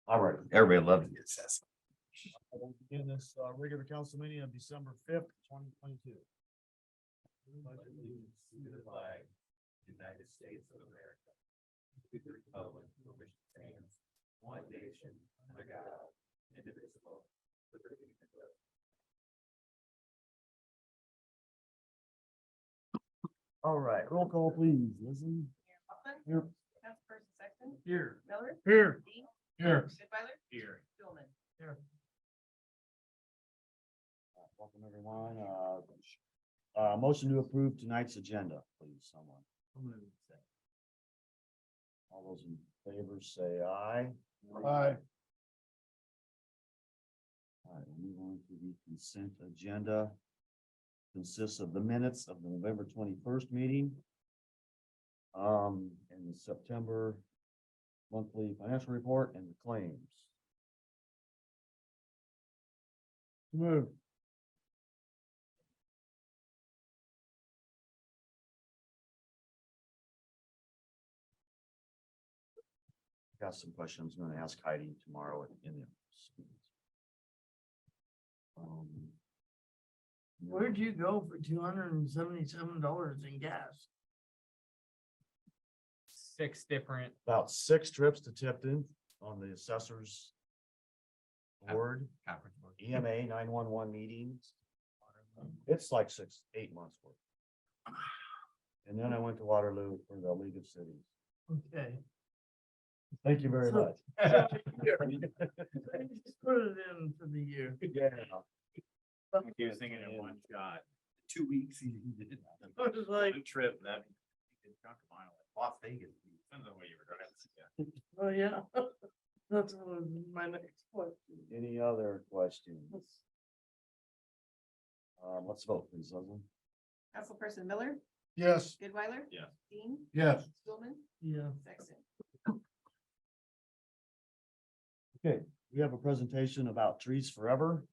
All right, everybody loves the assessment. Begin this regular council meeting of December 5th, 2022. The flag, United States of America. To the republic for which it stands, one nation, under God, indivisible, with liberty and justice. All right, roll call, please. Listen. Hoffman. Here. Councilperson Sexton. Here. Miller. Here. Dean. Here. Goodweiler. Here. Stillman. Welcome, everyone. Motion to approve tonight's agenda, please, someone. All those in favor say aye. Aye. All right, we'll move on to the consent agenda. Consists of the minutes of the November 21st meeting. And the September monthly financial report and the claims. Move. Got some questions I'm gonna ask Heidi tomorrow in the. Where'd you go for $277 in gas? 6 different. About 6 trips to Tipton on the assessors board, Conference board. EMA 911 meetings. It's like 8 months worth. And then I went to Waterloo for the League of Cities. Okay. Thank you very So- much. Just put it in for the year. Yeah. He was thinking in one shot. 2 weeks. He did I was like, One trip that. he did chunk a mile. Las Vegas. Depends on what you were driving. Yeah. oh, yeah. That's what was my next question. Any other questions? Let's vote, please, Leslie. Councilperson Miller. Yes. Goodweiler. Yes. Dean. Yes. Stillman. Yeah. Sexton. Okay, we have a presentation about Trees Forever,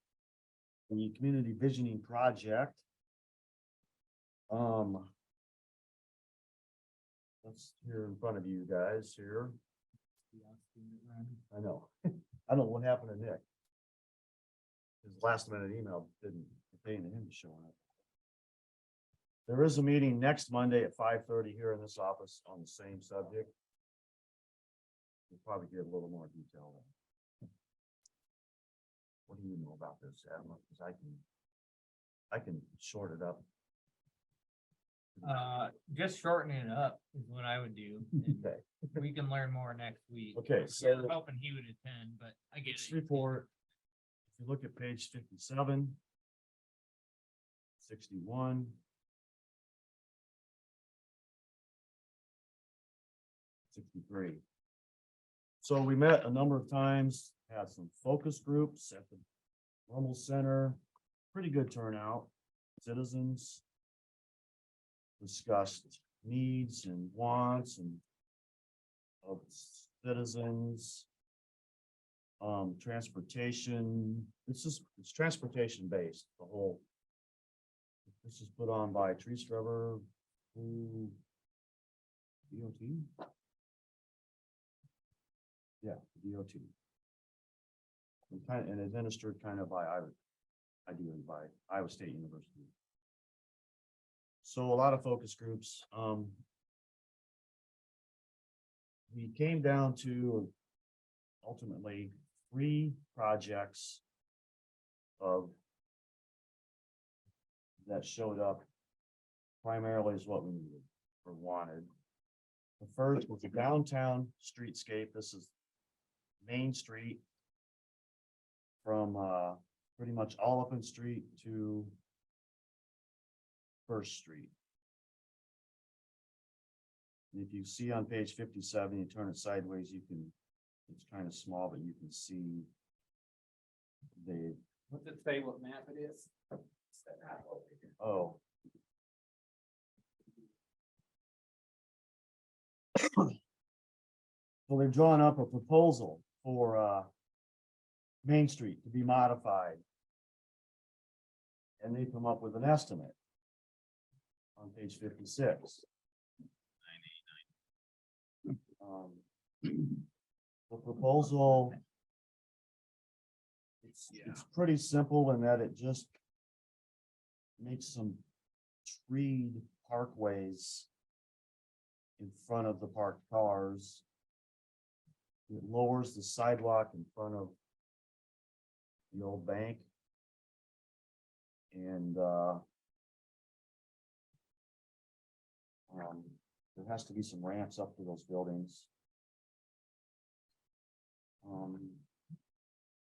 the community visioning project. That's here in front of you guys here. I know. I don't know what happened to Nick. His last minute email didn't pertain to him showing up. There is a meeting next Monday at 5:30 here in this office on the same subject. We'll probably get a little more detail then. What do you know about this, Adam? Because I can short it up. Just shortening it up is what I would do. and Okay, We can learn more next week. okay, We so were hoping he would attend, but I get this it. report, if you look at page 57, 61, 63. So we met a number of times, had some focus groups at the Rummel Center, pretty good turnout, citizens discussed needs and wants and of citizens. Transportation, it's transportation based, the whole. This is put on by Trees Forever, who, DOT? Yeah, DOT. And administered kind of by ideally by Iowa State University. So a lot of focus groups, we came down to ultimately 3 projects of that showed up primarily is what we needed or wanted. The first was a downtown streetscape. This is Main Street from pretty much Oliphant Street to First Street. And if you see on page 57, you turn it sideways, you can, it's kind of small, but you can see the, What's it say what map it is? oh. So they've drawn up a proposal for Main Street to be modified. And they come up with an estimate on page 56. The proposal It's pretty simple in that it just makes some treed parkways in front of the parked cars. It lowers the sidewalk in front of the old bank. And, there has to be some ramps up to those buildings.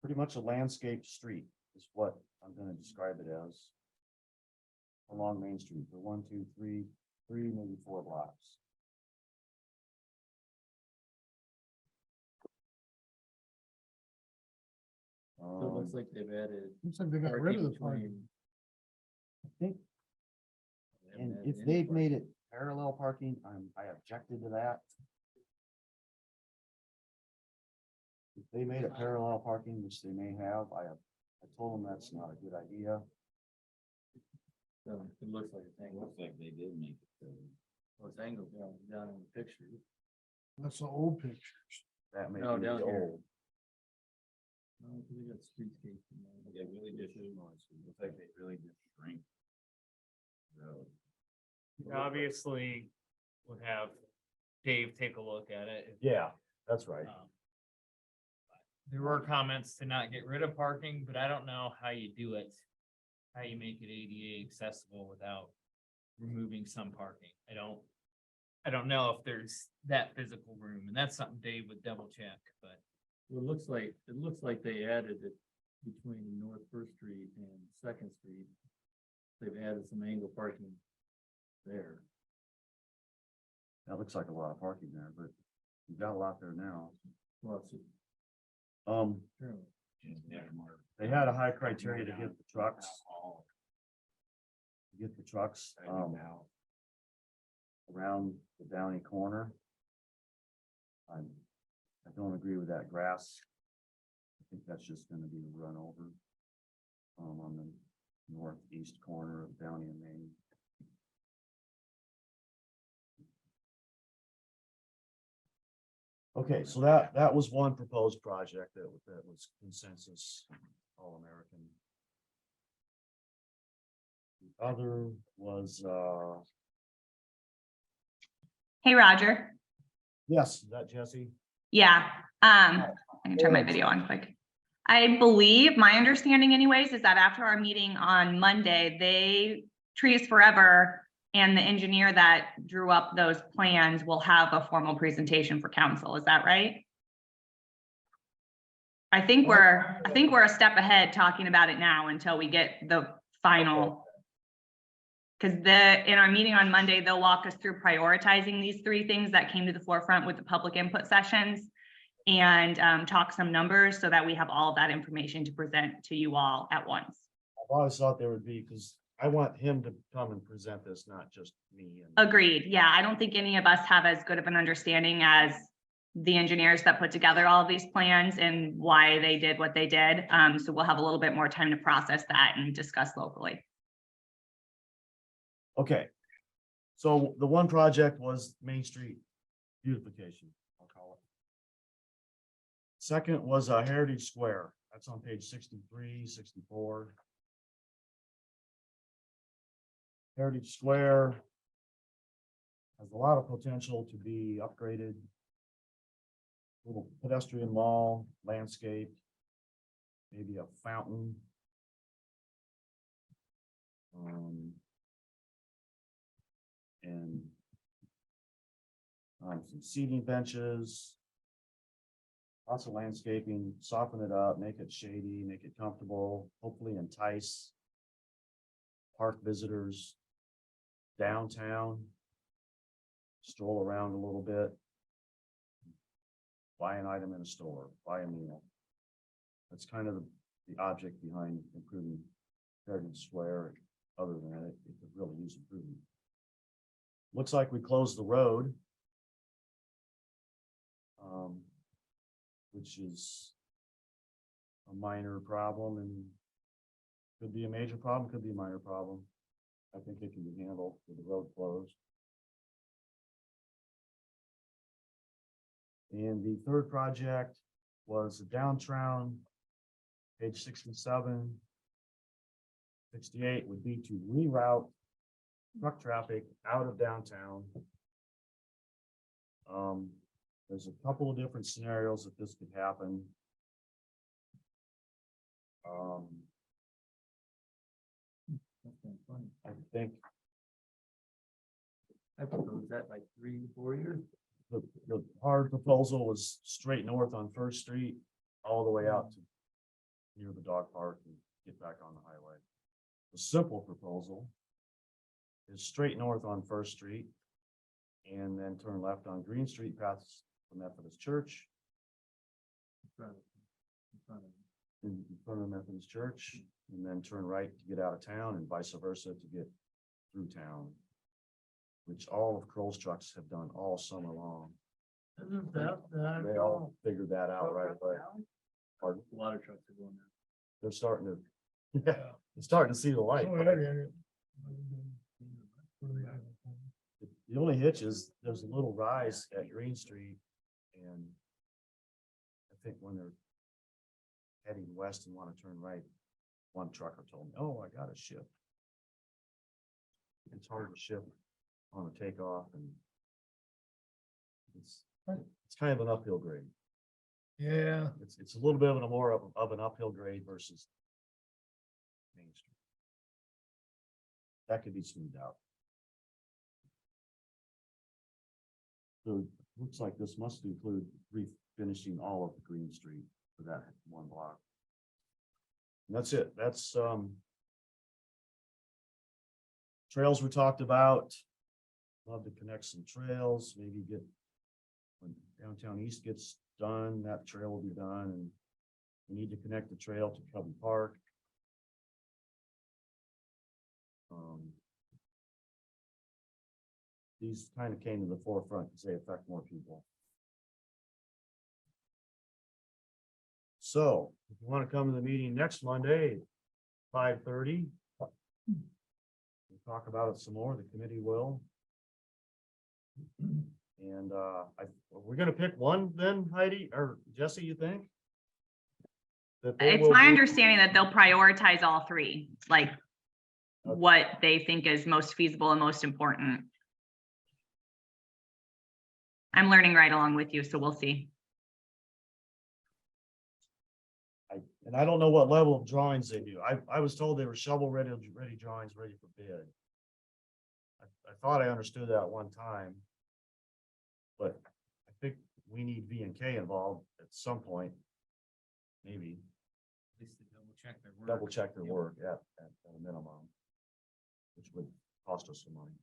Pretty much a landscape street is what I'm gonna describe it as. Along Main Street for 1, 2, 3, maybe 4 blocks. So it looks like they've added. Looks like they got rid of the parking parking. I think, between- they haven't and added if any they've parking. made it parallel parking, I objected to that. If they made it parallel parking, which they may have, I told them that's not a good idea. So it looks like it's angled. Looks like they did make it. Well, it's angled down in the picture. That's the old pictures. That may No, be down here. old. No, 'cause they got streetscape in there. They really did, looks like they really did shrink. the road. Obviously, would have Dave take a look at it. Yeah, that's right. Um, There were comments to not get rid of parking, but I don't know how you do it. How you make it ADA accessible without removing some parking. I don't know if there's that physical room, and that's something Dave would double check, but. Well, it looks like they added it between North First Street and Second Street. They've added some angle parking there. That looks like a lot of parking there, but you've got a lot there now. Well, it's true. They had a high criteria to get the trucks. Around the Downey corner. I don't agree with that grass. I think that's just gonna be run over. On the northeast corner of Downey and Main. Okay, so that was one proposed project that was consensus, all American. The other was, Hey, Roger. yes, is that Jesse? Yeah, I can turn my video on quick. I believe, my understanding anyways, is that after our meeting on Monday, Trees Forever and the engineer that drew up those plans will have a formal presentation for council. Is that right? I think we're a step ahead talking about it now until we get the final. Because in our meeting on Monday, they'll walk us through prioritizing these 3 things that came to the forefront with the public input sessions. And talk some numbers so that we have all of that information to present to you all at once. I've always thought there would be, because I want him to come and present this, not just me. Agreed. Yeah, I don't think any of us have as good of an understanding as the engineers that put together all of these plans and why they did what they did. So we'll have a little bit more time to process that and discuss locally. Okay. So the one project was Main Street beautification, I'll call it. Second was Heritage Square. That's on page 63, 64. Heritage Square has a lot of potential to be upgraded. Little pedestrian mall, landscape, maybe a fountain. And some seating benches. Lots of landscaping, soften it up, make it shady, make it comfortable, hopefully entice park visitors downtown. Stroll around a little bit. Buy an item in a store, buy a meal. That's kind of the object behind improving Heritage Square. Other than that, it could really use improvement. Looks like we closed the road. Which is a minor problem and could be a major problem, could be a minor problem. I think it can be handled with the road closed. And the third project was the downtown Page 67. 68 would be to reroute truck traffic out of downtown. There's a couple of different scenarios that this could happen. That's kind of funny. I think I proposed that like 3 to 4 years. the hard proposal was straight north on First Street, all the way out to near the dog park and get back on the highway. The simple proposal is straight north on First Street and then turn left on Green Street past the Methodist Church, In front of- in front of- in front of the Methodist Church, and then turn right to get out of town and vice versa to get through town, which all of Kroll's trucks have done all summer long. Isn't that? They all figured that out right away. Pardon? A lot of trucks are going there. They're starting to, yeah, they're starting to see the light. Oh, yeah, yeah, yeah. The only hitch is there's a little rise at Green Street and I think when they're heading west and want to turn right, one trucker told me, oh, I got to shift. It's hard to shift on a takeoff and it's kind of an uphill grade. Yeah, It's a little bit of a more of an uphill grade versus Main Street. That could be smoothed out. So looks like this must include refinishing all of Green Street for that one block. And that's it. That's trails we talked about. Love to connect some trails, maybe get when downtown east gets done, that trail will be done and we need to connect the trail to Covey Park. These kind of came to the forefront because they affect more people. So if you want to come to the meeting next Monday, 5:30. We'll talk about it some more. The committee will. And we're gonna pick one then, Heidi or Jesse, you think? That they It's will my do- understanding that they'll prioritize all three, like Okay. what they think is most feasible and most important. I'm learning right along with you, so we'll see. And I don't know what level of drawings they do. I was told they were shovel ready drawings ready for bid. I thought I understood that one time. But I think we need V&K involved at some point. Maybe At least to double check their work. double check their Yep. work at a minimum. Which would cost us some money.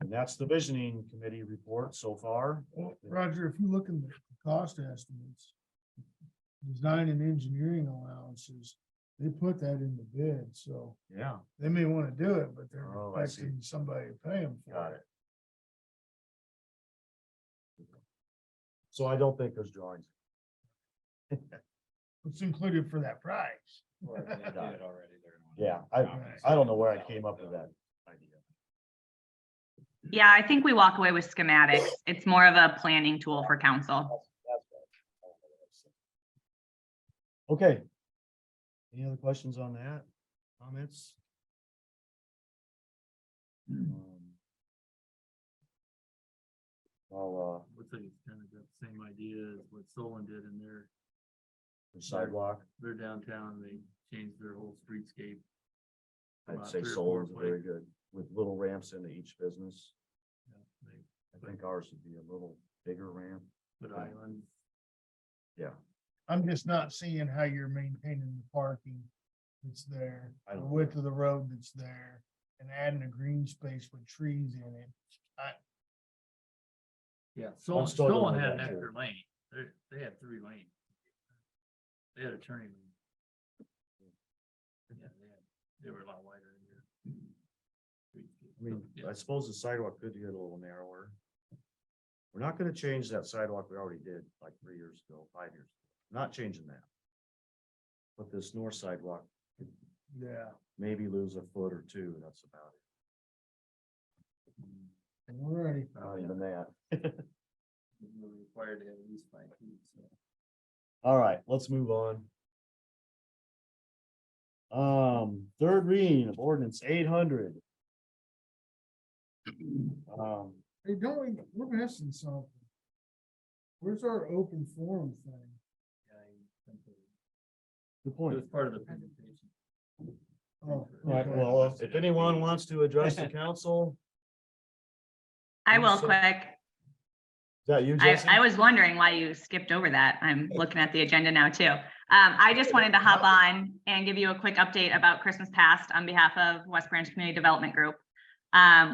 And that's the visioning committee report so far. Well, Roger, if you look in the cost estimates, design and engineering allowances, they put that in the bid, so Yeah. they may want to do it, but they're Oh, I see. expecting somebody to pay them for Got it. it. So I don't think there's drawings. It's included for that price. Or if they do it already, they're gonna want Yeah, copies. I don't know where I came up with that idea. Yeah, I think we walk away with schematics. It's more of a planning tool for council. Okay. Any other questions on that? Comments? Well, Looks like it's kind of got the same idea as what Solon did in the sidewalk, their downtown. They changed their whole streetscape. I'd about say 3 or 4 Solon's very places. good, with little ramps into each business. Yeah, they I think ours would be a little bigger ramp. put islands. Yeah, I'm just not seeing how you're maintaining the parking that's there, I the don't- width of the road that's there, and adding a green space with trees in it. Yeah, Solon struggling with had an that, too. extra lane. They had 3 lanes. They had a turning lane. Yeah, they were a lot wider in here. I mean, Yeah. I suppose the sidewalk could get a little narrower. We're not gonna change that sidewalk we already did like 3 years ago, 5 years. Ago. Not changing that. But this north sidewalk could Yeah. maybe lose a foot or two, that's about it. And we're already, Not even that. We're required to have at least 5 feet, so. All right, let's move on. Third reading of ordinance 800. Hey, we're missing something. Where's our open forum thing? Good It point. was part of the presentation. Oh, All right, okay. well, if anyone wants to address the council, I will So- quick. is that you, I Jesse? was wondering why you skipped over that. I'm looking at the agenda now too. I just wanted to hop on and give you a quick update about Christmas Past on behalf of West Branch Community Development Group.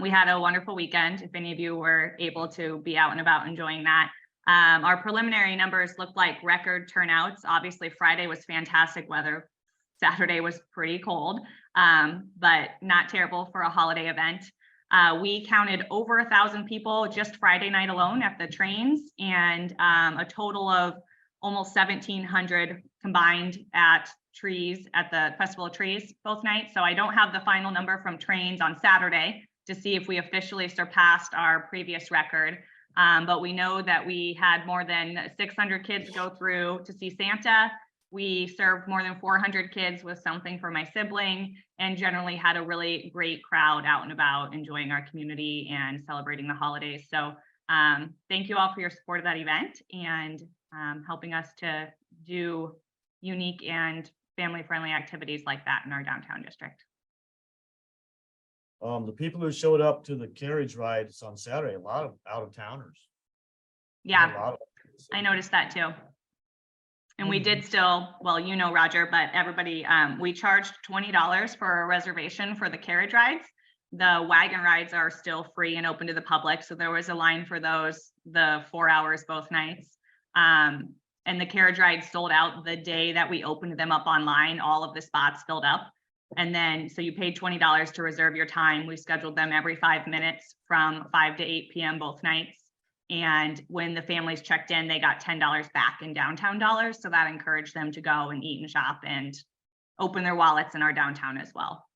We had a wonderful weekend. If any of you were able to be out and about enjoying that. Our preliminary numbers looked like record turnouts. Obviously, Friday was fantastic weather. Saturday was pretty cold, but not terrible for a holiday event. We counted over 1,000 people just Friday night alone at the trains, and a total of almost 1,700 combined at trees at the Festival of Trees both nights. So I don't have the final number from trains on Saturday to see if we officially surpassed our previous record. But we know that we had more than 600 kids go through to see Santa. We served more than 400 kids with something for my sibling, and generally had a really great crowd out and about enjoying our community and celebrating the holidays. So thank you all for your support of that event and helping us to do unique and family-friendly activities like that in our downtown district. The people who showed up to the carriage rides on Saturday, a lot of out-of-towners. Yeah, I noticed that too. And we did still, well, you know, Roger, but everybody, we charged $20 for a reservation for the carriage rides. The wagon rides are still free and open to the public. So there was a line for those, the 4 hours both nights. And the carriage rides sold out the day that we opened them up online. All of the spots filled up. And then, so you paid $20 to reserve your time. We scheduled them every 5 minutes from 5 to 8 p.m. both nights. And when the families checked in, they got $10 back in downtown dollars. So that encouraged them to go and eat and shop and open their wallets in our downtown as well.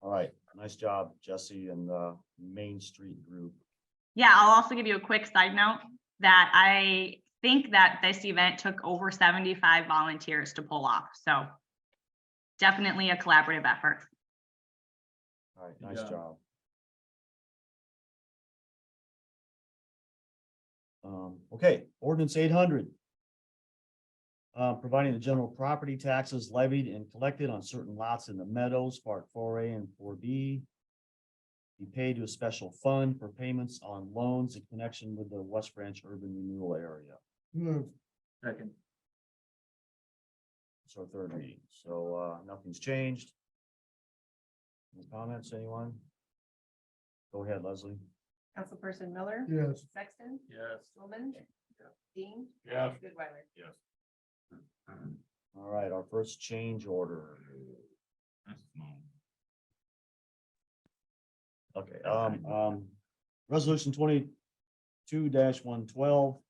All right, nice job, Jesse and the Main Street group. Yeah, I'll also give you a quick side note that I think that this event took over 75 volunteers to pull off. So definitely a collaborative effort. All right, nice Yeah. job. Okay, ordinance 800. Providing the general property taxes levied and collected on certain lots in the meadows, part 4A and 4B. Be paid to a special fund for payments on loans in connection with the West Branch urban renewal area. Move. Second, It's our third reading, so nothing's changed. Any comments, anyone? Go ahead, Leslie. Councilperson Miller. Yes. Sexton. yes. Stulman. Dean. Yes. Goodweiler. Yes. All right, our first change order. Okay, resolution 22-112.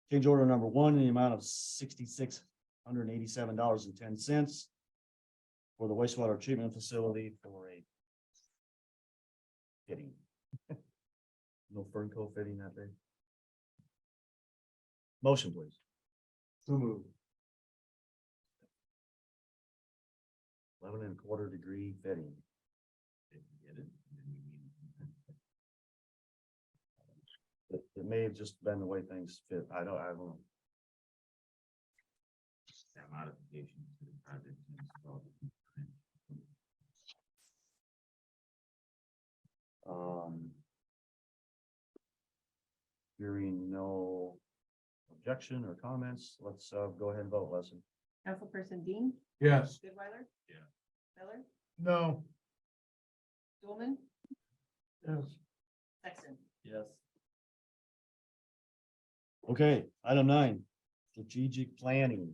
Change order number 1 in the amount of $6,687.10 for the wastewater treatment facility for a fitting. No Fernco fitting that big. Motion, please. So moved. 11¼ degree fitting. It may have just been the way things fit. I don't know. Hearing no objection or comments, let's go ahead and vote, Leslie. Councilperson Dean. Yes. Goodweiler. Yeah. Miller. No. Stulman. Yes. Sexton. Yes. Okay, item 9, strategic planning.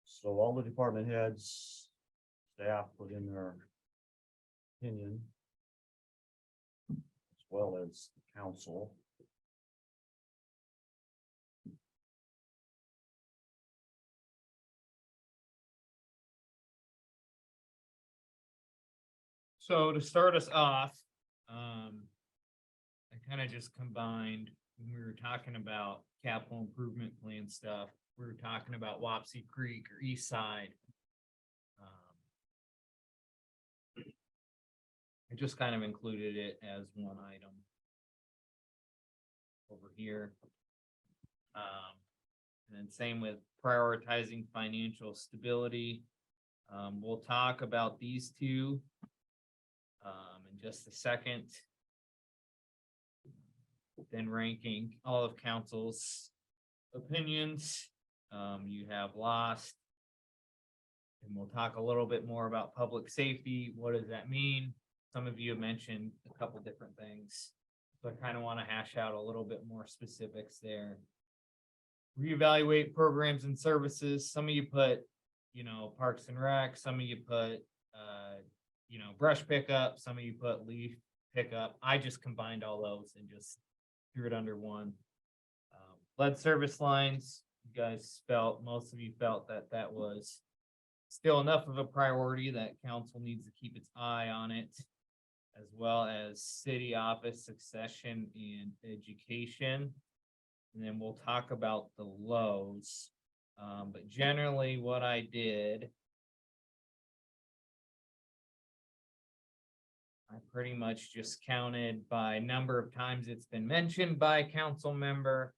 So all the department heads, staff put in their opinion, as well as the council. So to start us off, I kind of just combined, when we were talking about capital improvement plan stuff, we were talking about Wapsie Creek or East Side. I just kind of included it as one item over here. And then same with prioritizing financial stability. We'll talk about these two in just a second. Then ranking all of council's opinions. You have lost. And we'll talk a little bit more about public safety. What does that mean? Some of you have mentioned a couple different things. So I kind of want to hash out a little bit more specifics there. Reevaluate programs and services. Some of you put, Parks and Rec, some of you put, brush pickup, some of you put leaf pickup. I just combined all those and just threw it under one. Lead service lines, most of you felt that that was still enough of a priority that council needs to keep its eye on it, as well as city office succession and education. And then we'll talk about the lows. But generally what I did, I pretty much just counted by number of times it's been mentioned by a council member.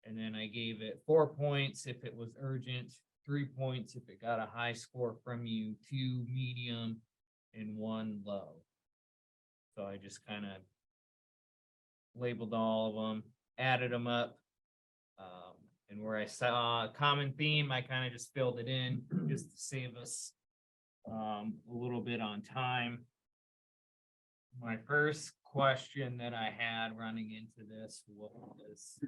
And then I gave it 4 points if it was urgent, 3 points if it got a high score from you, 2 medium, and 1 low. So I just kind of labeled all of them, added them up. And where I saw a common theme, I kind of just filled it in just to save us a little bit on time. My first question that I had running into this was,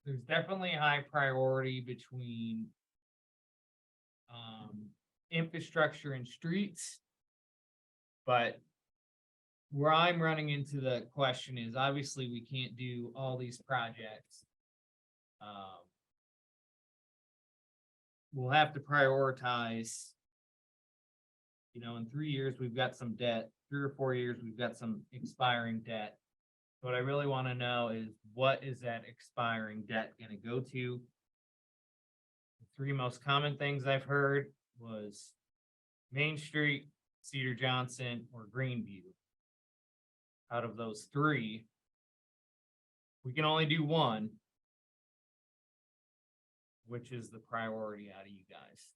there's definitely high priority between infrastructure and streets. But where I'm running into the question is, obviously we can't do all these projects. We'll have to prioritize. In 3 years, we've got some debt, 3 or 4 years, we've got some expiring debt. What I really want to know is, what is that expiring debt going to go to? The 3 most common things I've heard was Main Street, Cedar Johnson, or Greenview. Out of those 3, we can only do one. Which is the priority out of you guys?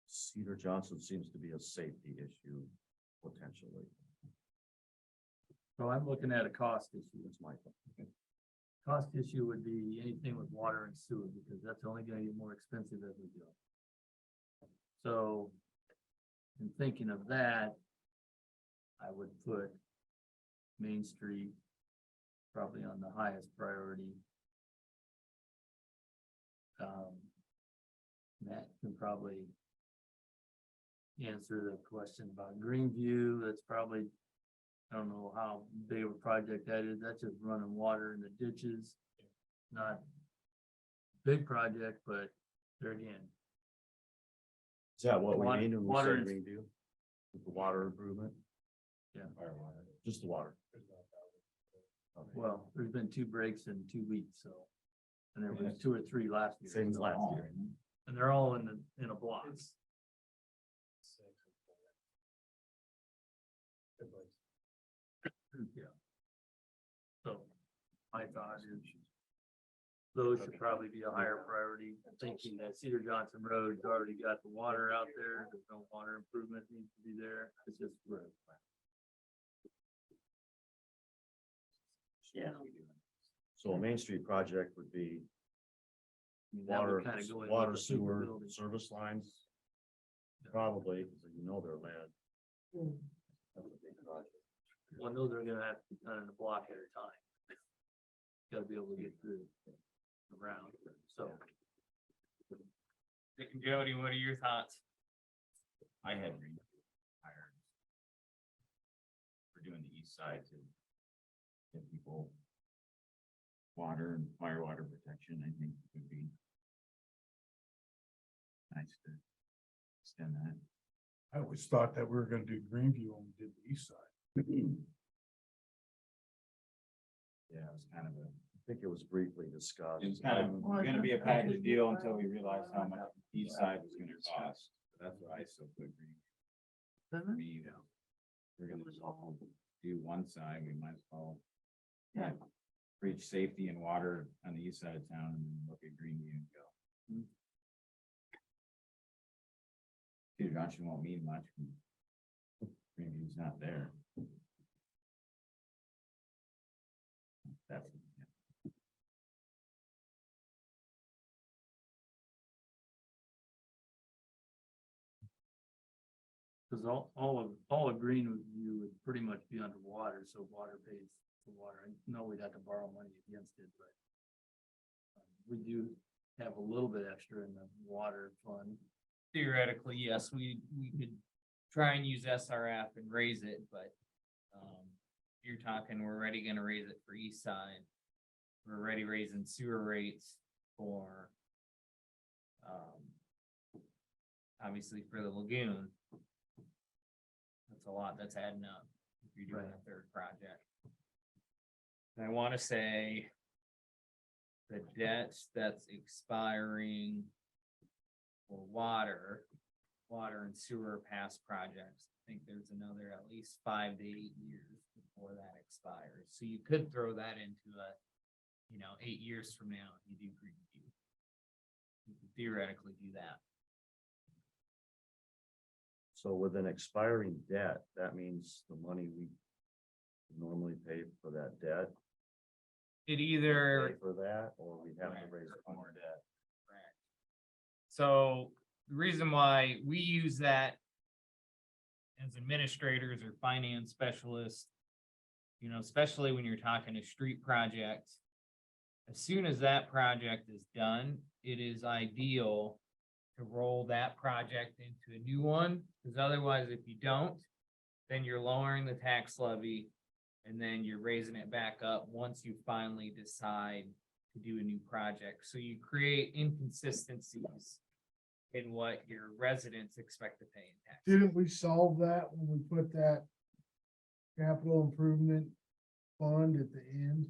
Cedar Johnson seems to be a safety issue potentially. So I'm looking at a cost issue. That's my thing. Cost issue would be anything with water and sewer, because that's only gonna get more expensive as we go. So, in thinking of that, I would put Main Street probably on the highest priority. Matt can probably answer the question about Greenview. That's probably, I don't know how big of a project that is. That's just running water in the ditches. Not big project, but there again. Is that what we Water- mean when we water say is- Greenview? With the water improvement? Yeah. Fire water, just the water. Okay. Well, there's been 2 breaks in 2 weeks, so. And there was 2 or 3 last year. Same as so- last year. And they're all in a block. Yeah. So my thought is those should probably be a higher priority. I'm thinking that Cedar Johnson Road's already got the water out there. There's no water improvement needs to be there. It's just road. Yeah. So a Main Street project would be I mean, that water, would kind of go in. water, with the people sewer, building. service lines. Probably, because they're lead. That's a big project. Well, those are gonna have to be done in a block at a time. Gotta be able to get through around, so. Dick and Jody, what are your thoughts? I had hired. We're doing the east side to give people water and fire water protection, I think would be nice to understand that. I always thought that we were gonna do Greenview when we did the east side. Yeah, it was kind of a, I think it was briefly discussed. it was kind of gonna be a package deal until we realized how much the east side was gonna cost. That's why I still put green. For me, you know, we're gonna all do one side, we might as well. Yeah. Reach safety and water on the east side of town and then look at Greenview and go. Peter Johnson won't mean much. Greenview's not there. That's. Cause all of Greenview would pretty much be underwater, so water pays for water. I know we'd have to borrow money against it, but. We do have a little bit extra in the water fund. Theoretically, yes, we could try and use SRF and raise it, but. You're talking, we're already gonna raise it for east side. We're already raising sewer rates for. Obviously for the lagoon. That's a lot, that's adding up, if you're doing a third project. And I wanna say. The debt that's expiring. For water and sewer past projects, I think there's another at least 5 to 8 years before that expires, so you could throw that into a. 8 years from now, if you do Greenview. You could theoretically do that. So with an expiring debt, that means the money we normally pay for that debt. It Pay either. for that, or we have to raise more debt. Correct. So the reason why we use that. As administrators or finance specialists. Especially when you're talking a street project. As soon as that project is done, it is ideal. To roll that project into a new one, because otherwise if you don't. Then you're lowering the tax levy. And then you're raising it back up once you finally decide to do a new project. So you create inconsistencies in what your residents expect to pay in taxes. Didn't we solve that when we put that capital improvement fund at the end?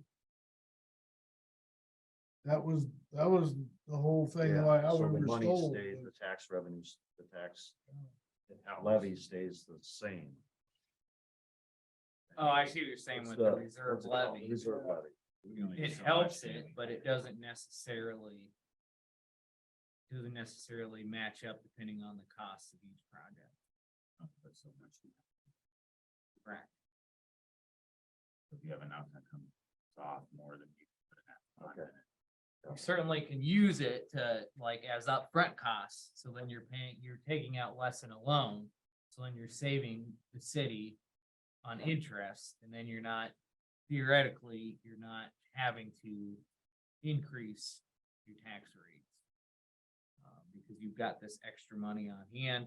That was the whole thing, Yeah, why I so the was money told. stays, the tax revenues, the tax levy stays the same. Oh, I see what you're saying It's with the the- reserve what's it called? levy. Reserve levy. We can only do It so helps much, it, maybe. but it doesn't necessarily. Doesn't necessarily match up depending on the cost of each project. Not put so much in. Correct. If you have enough that comes off more than you put in that fund, Okay. then You certainly can use it to like as upfront costs, so then you're taking out less in a loan. So then you're saving the city on interest, and then you're not, theoretically, you're not having to increase your tax rates. Because you've got this extra money on hand,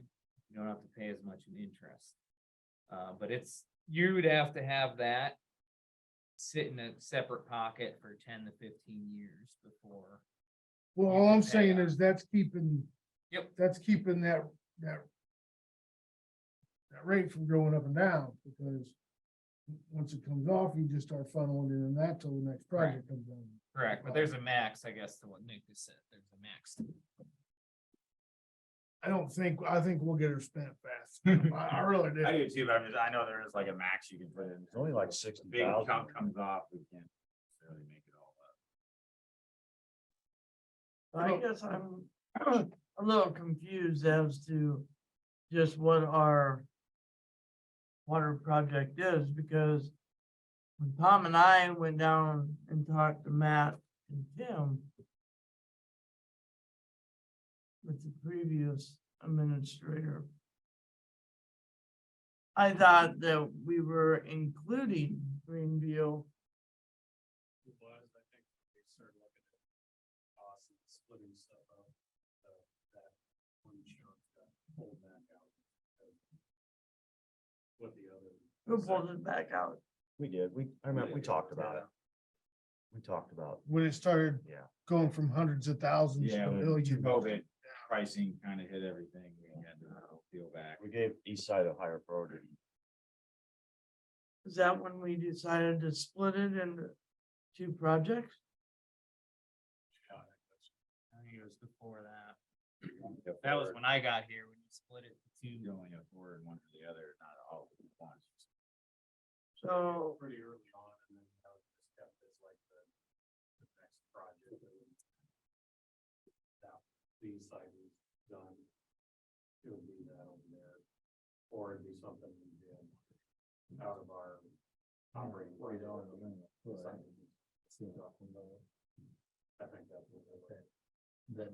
you don't have to pay as much in interest. But you would have to have that sit in a separate pocket for 10 to 15 years before. Well, you all can I'm pay saying off. is that's keeping. Yep. That's keeping that rate from going up and down, because once it comes off, you just start funneling in that till the next project comes on. Correct, but there's a max, I guess, to what Nick just said. There's a max. I think we'll get her spent fast. I really do. I do too, but I know there is like a max you can put in. It's only like Big 60,000. chunk comes off, we can't necessarily make it all up. I guess I'm a little confused as to just what our water project is, because when Tom and I went down and talked to Matt and Tim with the previous administrator, I thought that we were including Greenview. It was, I think they started looking at costs and splitting stuff up. That one chunk got pulled back out. What the other. Who pulled it back out? We did, I remember, we talked about it. We talked about, When it started yeah, going from hundreds of thousands Yeah, to when millions. COVID pricing kind of hit everything. We had to peel back. We gave east side a higher priority. Is that when we decided to split it into two projects? I think it was before that. That was when I got here, when you split it to You two. only have four and one or the other, not all at once. So, Pretty early on, and then that was just kept as like the next project. Now, these side is done. It would be that over there, or it'd be something we did out of our operating. budget. I think that's what they're.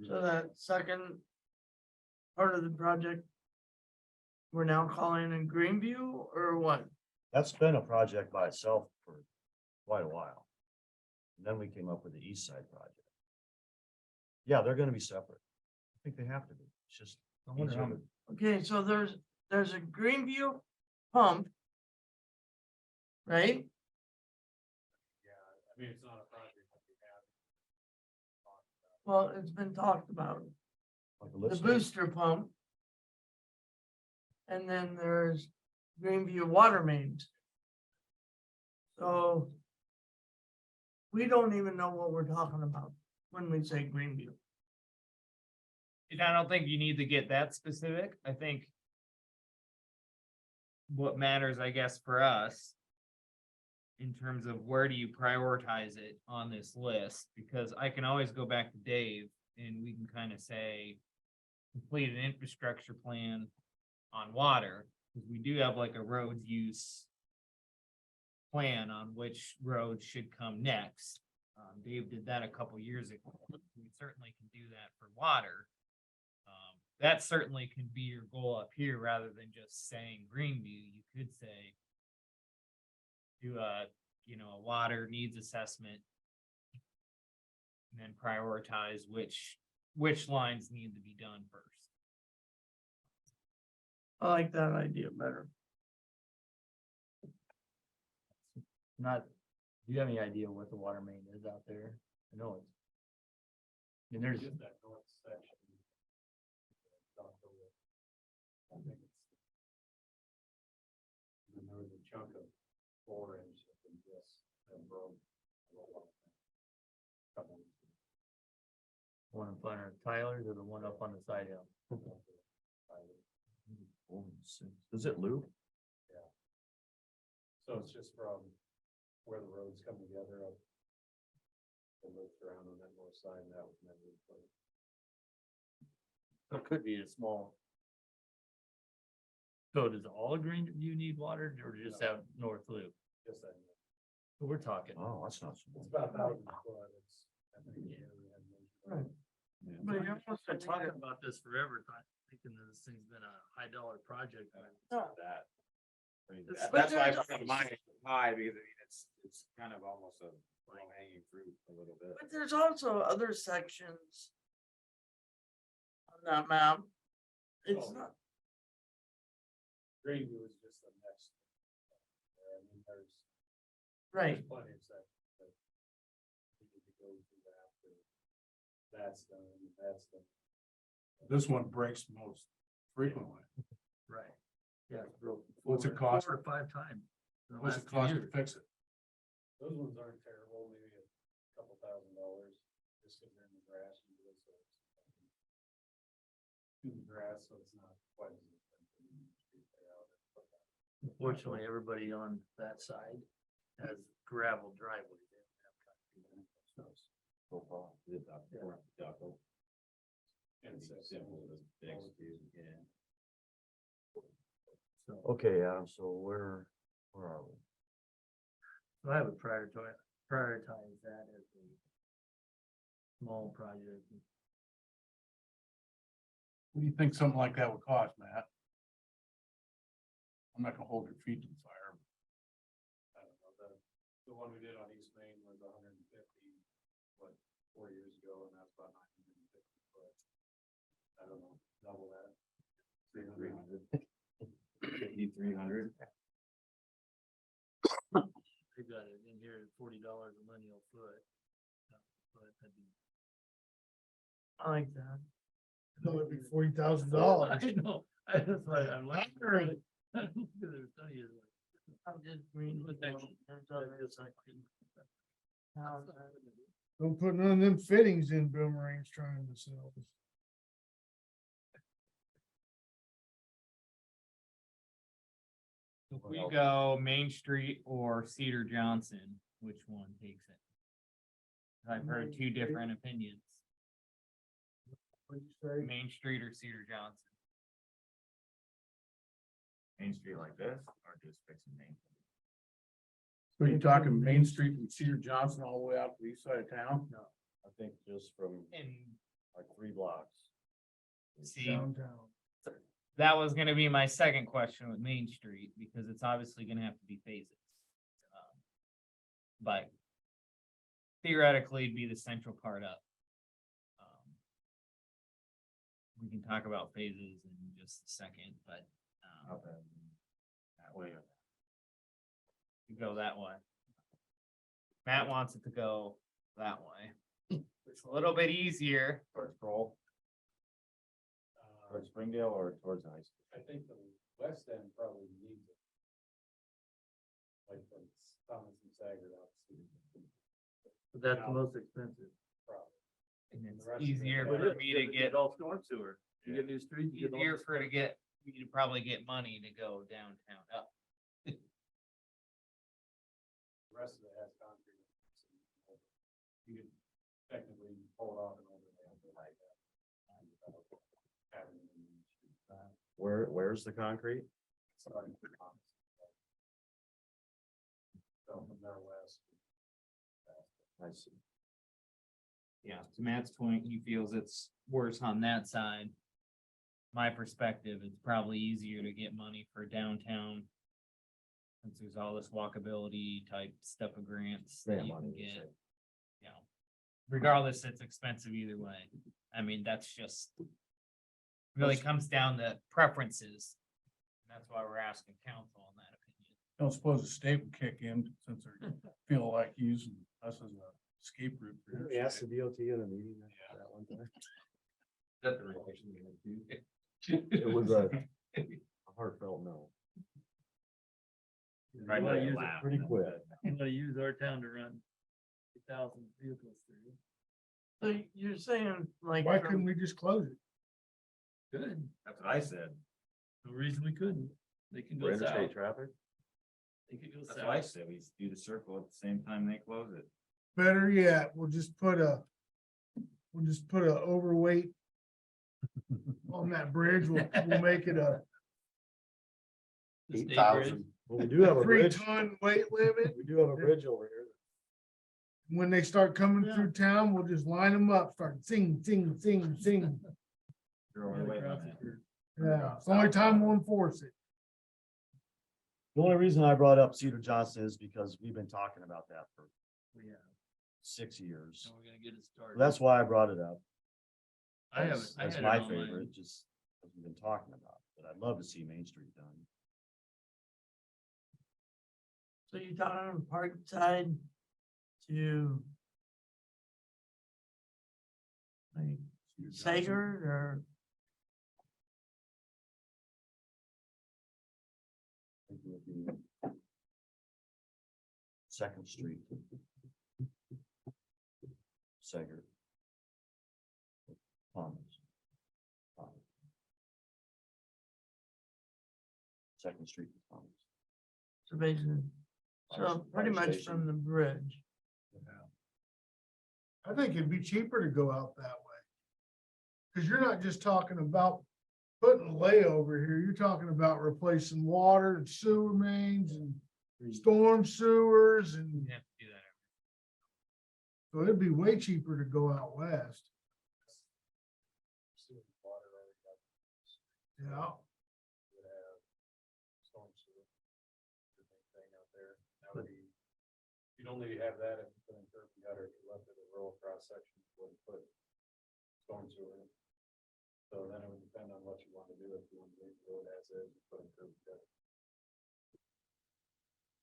so that second part of the project, we're now calling in Greenview or what? That's been a project by itself for quite a while. And then we came up with the east side project. Yeah, they're gonna be separate. I think they have to be. It's just. easier to- Okay, so there's a Greenview pump. Right? Yeah, I mean, it's not a project that we have. Well, it's been talked about, like a the list. booster pump. And then there's Greenview water mains. So. We don't even know what we're talking about when we say Greenview. And I don't think you need to get that specific. I think what matters, I guess, for us in terms of where do you prioritize it on this list, because I can always go back to Dave and we can kind of say complete an infrastructure plan on water, because we do have like a road use plan on which roads should come next. Dave did that a couple years ago. We certainly can do that for water. That certainly can be your goal up here rather than just saying Greenview. You could say do a, a water needs assessment and then prioritize which lines need to be done first. I like that idea better. Not, do you have any idea what the water main is out there? I know it's. I mean, there's, Just that north section. I think it's. And there was a chunk of 4 inch and just broke. Couple of one in front of Tyler's or the one up on the side hill? Does it loop? So it's just from where the roads come together up. And looped around on that north side, and that was never replaced. So it could be a small. So does all of Greenview need water or just have North Loop? Just that. So we're talking. Oh, that's not. so It's bad. about 1,000 foot, it's. I think it's really had Right. Yeah. But you're supposed to Been talking about this forever, thinking that this thing's been a high dollar project. No. That. I mean, It's- That's why I but put mine high, because I mean, it's kind of almost a low hanging fruit a little bit. But there's also other sections. On that map. It's Oh. not, Greenview is just the next. I mean, there's right, plenty of sections that. We need to go through after. That's done, that's done. This one breaks most frequently. Right. Yeah. it's broke What's it four cost? or 5 times. in the What's last it 2 cost to years. fix it? Those ones aren't terrible, maybe a couple $1,000, just because they're in the grass. And do it, so it's. In the grass, so it's not quite as expensive. Unfortunately, everybody on that side has gravel driveways. They don't have concrete. So far. And It's so. simple as fix, yeah. So Okay, Adam, so where are we? so I would prioritize that as a small project. What do you think something like that would cost, Matt? I'm not gonna hold your feet to the fire. I don't know, the one we did on East Main was 150, what, 4 years ago, and that's about 950 foot. I don't know, double that. 300. 5,300. They got it in here at $40 a lineal foot. But that'd be, I like that. It'll be $40,000. I know, that's why I'm like. Alright. I'm just green with that. Don't put none of them fittings in Boomerang's trying to sell. If we go Main Street or Cedar Johnson, which one takes it? I've heard two different opinions, What'd you say? Main Street or Cedar Johnson. Main Street like this, or just fixing Main? So you're talking Main Street from Cedar Johnson all the way out to the east side of town? No, I think just from And like 3 blocks. see, Downtown. that was gonna be my second question with Main Street, because it's obviously gonna have to be phases. But theoretically, it'd be the central part up. We can talk about phases in just a second, but, Up and that way. you go that way. Matt wants it to go that way. It's a little bit easier. Towards Kroll, towards Springdale or towards high school? I think the west end probably needs it. Like from Thomas and Sagard out. But that's the most expensive. And it's The rest of it, easier yeah. for me to get, All storm sewer. You get new streets. you get all easier the for to storm- get, you to probably get money to go downtown up. The rest of it has concrete. You could technically pull it off and overlay it like that. Where's the concrete? Starting from Thomas. So from there west. I see. Yeah, to Matt's point, he feels it's worse on that side. My perspective, it's probably easier to get money for downtown. Since there's all this walkability type stuff of grants that Grant you money, can you get, say. you know. Regardless, it's expensive either way. I mean, that's just. Really comes down to preferences. That's why we're asking council on that opinion. Don't suppose the state would kick in since they feel like using us as a escape route. for Didn't your we ask the state. DOT in a meeting that one time? That's the relation we had to. It was a heartfelt no. Right, You wanna like use it laugh. Pretty quick. You wanna use our town to run 2,000 vehicles through. So you're saying like. Why from- couldn't we just close it? Good, That's what I said. no reason we couldn't. They can For go south. interstate traffic? They could go That's what I south. said. We do the circle at the same time they close it. Better yet, we'll just put a overweight on that bridge. We'll make it a The state 8,000. Well, we do have a bridge. 3-ton weight limit. We do have a bridge over here. When they start coming through town, we'll just line them up, start sing, sing, sing, sing. You're only waiting on that. Yeah, it's the only time we'll enforce it. The only reason I brought up Cedar Johnson is because we've been talking about that for Yeah, 6 years. so we're gonna get it started. That's why I brought it up. I haven't. That's I that's had it my on mine. favorite, just as we've been talking about, but I'd love to see Main Street done. So you're talking park side to. Like Sager or, I think it would be Second Street. Sager. Thomas. Second Street. Thomas. so basically, so pretty Fire much station. from the bridge. I think it'd be cheaper to go out that way. Cause you're not just talking about putting a layover here, you're talking about replacing water and sewer mains and storm sewers and You have to do that. so it'd be way cheaper to go out west. Yeah, You'd only have that if you put in curb and gutter, if you left it a rural cross section, you wouldn't put storm sewer in. So then it would depend on what you want to do, if you want to leave the road as is, put in curb and gutter.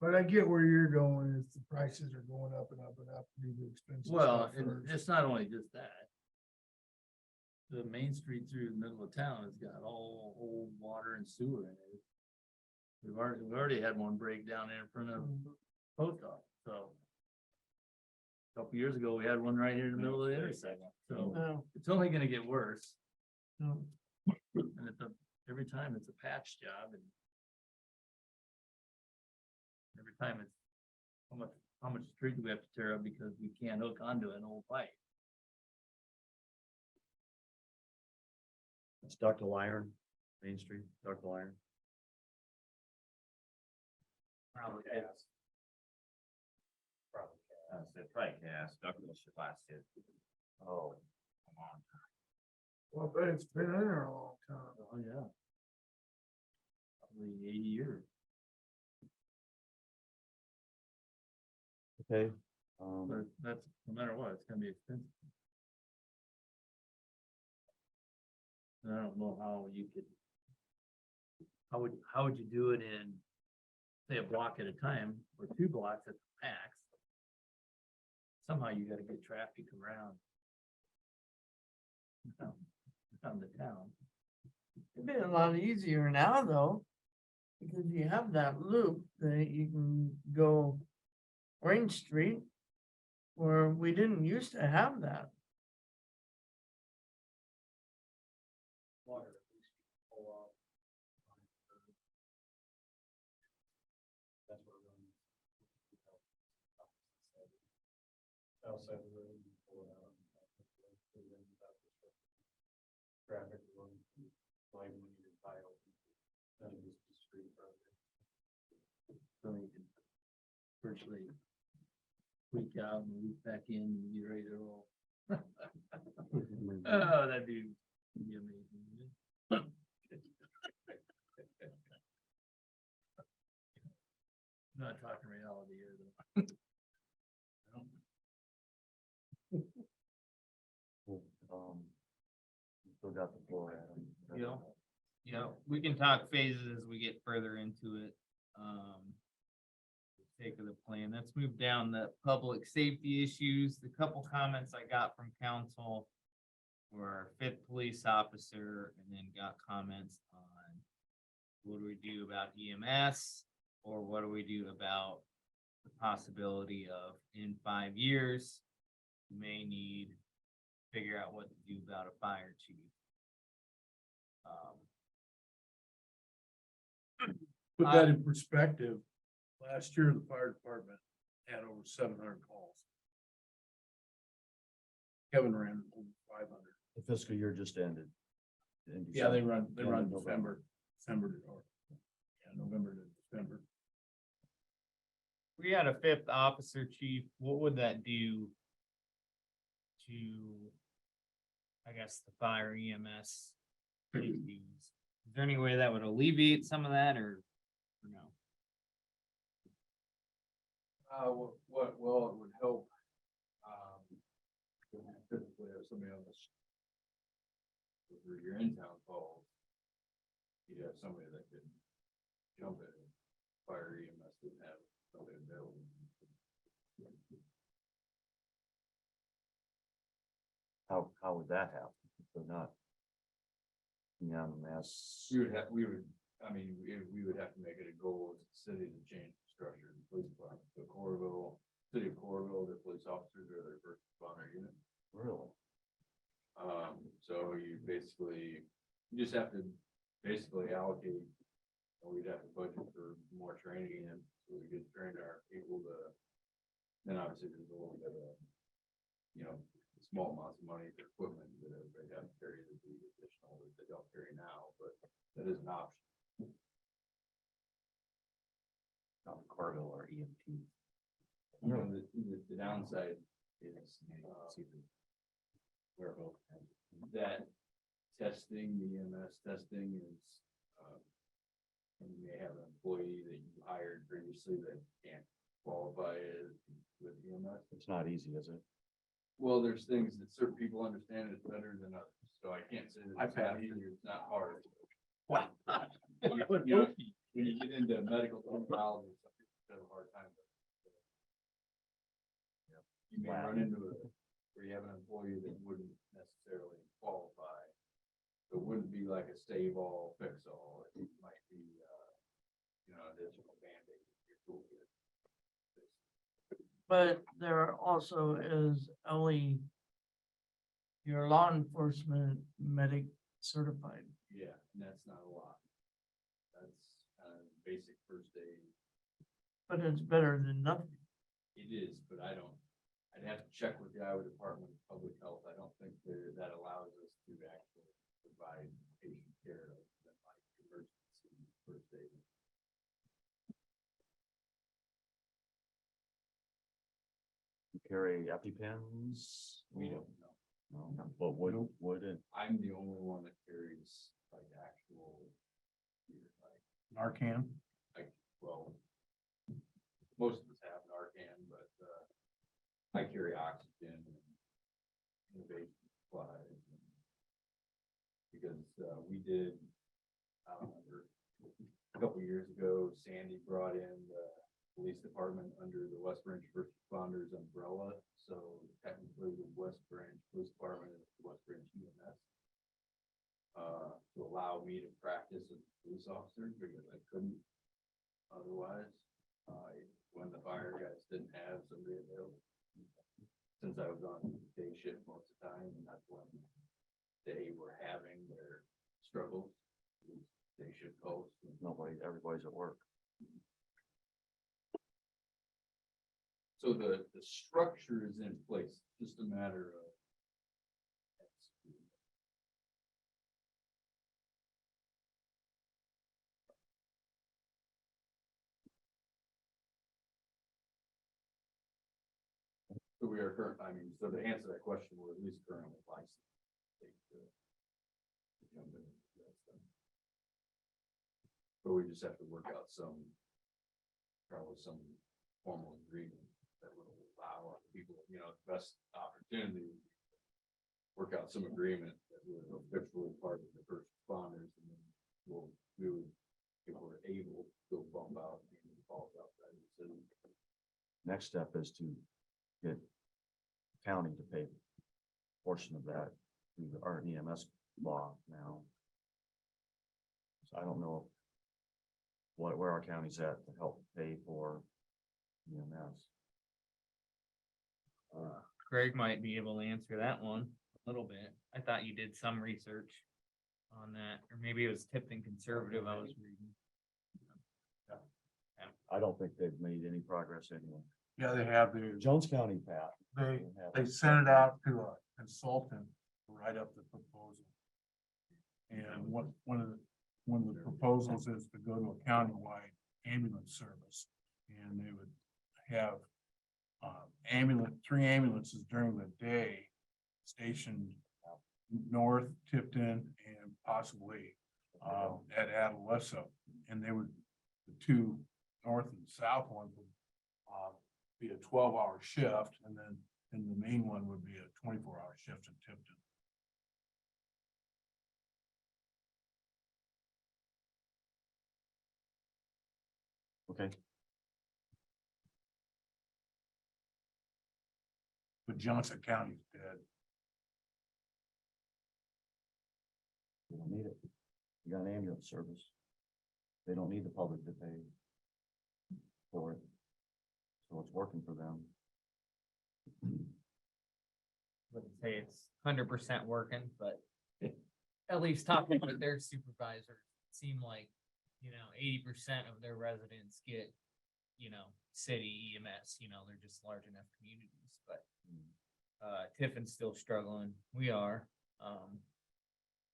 but I get where you're going, is the prices are going up and up and up, due to expensive Well, stuff and first. it's not only just that. the main street through the middle of town has got all old water and sewer in it. We've already had one break down there in front of post office, so. A couple years ago, we had one right here in the middle of the intersection, so No, it's only gonna get worse. no. And every time it's a patch job and. Every time it's, how much street do we have to tear up because we can't hook onto an old pipe? It's Dr. Iron, Main Street, Dr. Iron. Probably Gas. Probably gas. That's right, yes, Douglas last year. Oh, Come on. Well, but it's been in there a long time. Oh, yeah. Probably 80 years. okay. But that's, no matter what, it's gonna be expensive. And I don't know how you could. How would you do it in, say, a block at a time, or 2 blocks at the max? Somehow you gotta get traffic around. Down the town. It'd be a lot easier now, though, because you have that loop that you can go Orange Street, where we didn't used to have that. Water, at least you can pull off. That's what we're going. Outside the road, you pull it out. Traffic will line when you tile. Then it is the street project. So you can virtually tweak out and loop back in and be ready to roll. Oh, that'd be amazing. wouldn't it? Not talking reality here, though. Still got the floor. Adam. Yeah. Yeah, we can talk phases as we get further into it. For the sake of the plan, let's move down the public safety issues. The couple comments I got from council were our 5th police officer, and then got comments on what do we do about EMS, or what do we do about the possibility of in 5 years, we may need to figure out what to do about a fire chief. Put that in perspective, last year, the fire department had over 700 calls. Kevin ran over 500. The fiscal year just ended. in Yeah, they December. run Yeah, December to, or, yeah, November to December. We had a 5th officer chief, what would that do to, I guess, the fire EMS issues? Is there any way that would alleviate some of that, or no? Well, it would help. Typically, if somebody on this. Over your in-town calls. You'd have somebody that could jump in. Fire EMS didn't have somebody available. How would that happen? If they're not. Yeah, mass. We would, we would have to make it a goal as a city to change the structure of the police department. So Corrville, city of Corrville, their police officers are their first responder unit. Really? So you just have to basically allocate, we'd have to budget for more training and so we could train our people to. Then obviously there's a little bit of, small amounts of money for equipment that everybody has to carry that be additional that they don't carry now, but that is an option. Not Carville or EMT. The downside is, that testing, the EMS testing is, and you may have an employee that you hired previously that can't qualify as with EMS. It's not easy, is it? Well, there's things that certain people understand it better than others, so I can't say that it's not easy, it's not hard. Wow. When you get into medical terminology, some people have a hard time. You may run into where you have an employee that wouldn't necessarily qualify. It wouldn't be like a save all, fix all, it might be, additional Band-Aid in your toolkit. But there also is only your law enforcement medic certified. Yeah, and that's not a lot. That's kind of basic first aid. But it's better than nothing. It is, but I'd have to check with the Iowa Department of Public Health. I don't think that allows us to actually provide patient care than like emergency first aid. You carry EpiPens? We don't know. No, but would it? I'm the only one that carries like actual, like, Narcan. well, most of us have Narcan, but, I carry oxygen and innovation supplies. Because, we did, I don't remember, a couple years ago, Sandy brought in the police department under the West Branch First Responders umbrella. So technically the West Branch Police Department is the West Branch EMS. To allow me to practice as a police officer because I couldn't otherwise. When the fire guys didn't have somebody available. Since I was on day shift most of the time, and that's when they were having their struggles. Day shift calls. Everybody's at work. So the structure is in place, just a matter of. So we are current, I mean, so to answer that question, we're at least currently licensed. to jump in and do that stuff. But we just have to work out probably some formal agreement that would allow people, the best opportunity. Work out some agreement that we're officially part of the first responders, and then we would, if we're able, go bump out and falls outside the city. Next step is to get county to pay a portion of that through our EMS law now. So I don't know where our county's at to help pay for EMS. Greg might be able to answer that one a little bit. I thought you did some research on that, or maybe it was Tipton Conservative I was reading. I don't think they've made any progress anyway. Yeah, they have, the Jones County, Pat. they sent it out to a consultant to write up the proposal. And one of the proposals is to go to a countywide ambulance service. And they would have three ambulances during the day stationed north Tipton and possibly at Adolessa. And the two north and south ones would be a 12-hour shift, and the main one would be a 24-hour shift in Tipton. Okay, But Johnson County's dead. you don't need it. You got an ambulance service. They don't need the public to pay for it. So it's working for them. Wouldn't say it's 100% working, but at least talking with their supervisor, it seemed like, 80% of their residents get, city EMS, they're just large enough communities, but Tiffin's still struggling. We are.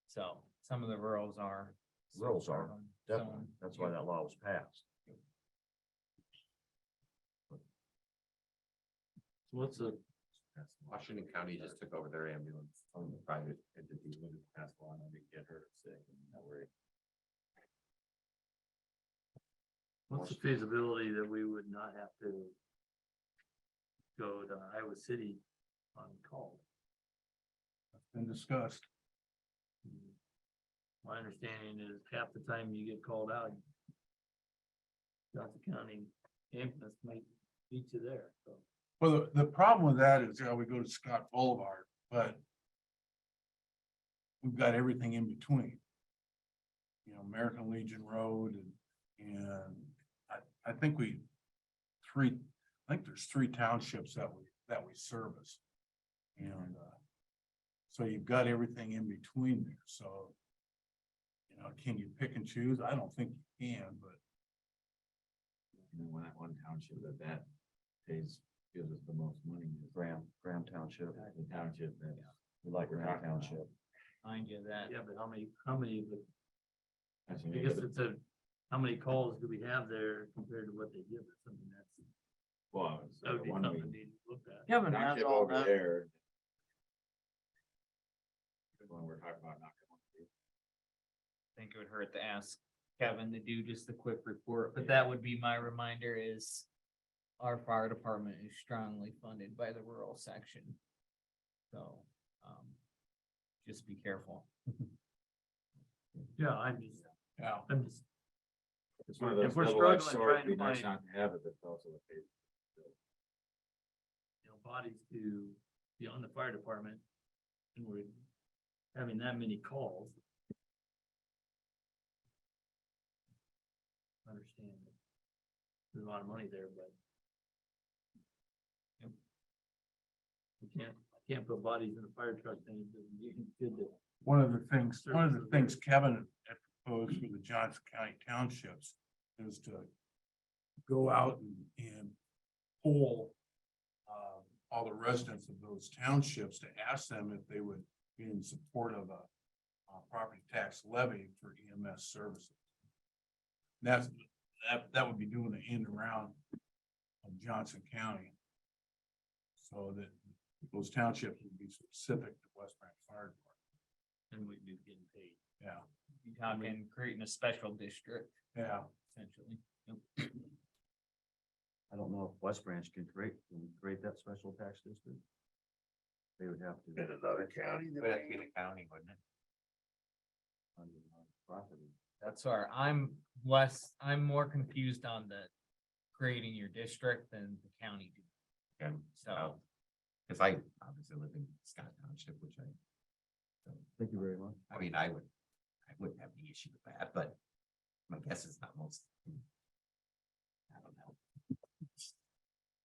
So some of the rurals are. still Rurals are, struggling. Definitely. That's why that law was passed. What's the, Washington County just took over their ambulance from the private entity when it passed on and they get hurt sick and not worry. what's the feasibility that we would not have to go to Iowa City on call? That's been discussed. My understanding is half the time you get called out, Johnson County ambulance might beat you there, so. Well, the problem with that is, we go to Scott Boulevard, but we've got everything in between. You know, American Legion Road and I think there's three townships that we service. And, so you've got everything in between there, so. You know, can you pick and choose? I don't think you can, but. One township that pays, gives us the most money is Graham Township. the township that. We like We're Graham talking about. Township. Mind you that. Yeah, but how many of the, That's I what I guess mean. it's how many calls do we have there compared to what they give us? I mean, Well, it's, that would be one something we- to look at. Kevin has township all over that. there. When we're talking about not going to. I think it would hurt to ask Kevin to do just a quick report, but that would be my reminder is our fire department is strongly funded by the rural section. So, just be careful. Yeah, Yeah. I'm just, It's one of those If we're double-edged struggling swords, trying to it'd be nice find- not to have it, but it's also a paper. bodies to be on the fire department. And we're having that many calls. Understand that there's a lot of money there, but. Yep. I can't put bodies in a fire truck, then it doesn't do good to. One of the things Kevin had proposed for the Johnson County Townships is to go out and poll all the residents of those townships to ask them if they would be in support of a property tax levy for EMS services. That would be doing the in and around of Johnson County. So that those townships would be specific to West Branch Fire Department. And we'd be getting paid. Yeah, You talking creating a special district, yeah. essentially. Yep. I don't know if West Branch can create that special tax district. They would have to. In another county. But that'd be the county, wouldn't it? On property. That's where I'm more confused on the creating your district than the county do. Okay. So, Cause I obviously live in Scott Township, which Thank you very much. I wouldn't have any issue with that, but my guess is not most. I don't know.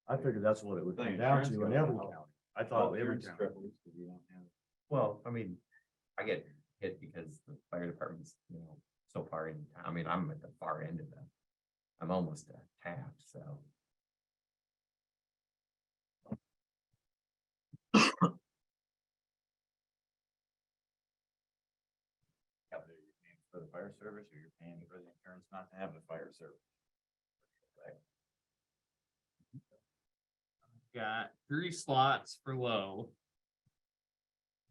I figured that's what it would come Think down insurance to in goes every up. county. I thought every Insurance county. triples, 'cause we don't have. Well, I mean, I get hit because the fire department's, so far in town. I mean, I'm at the far end of I'm almost tapped, so. Whether you're paying for the fire service or you're paying for the insurance not to have the fire service. got 3 slots for low.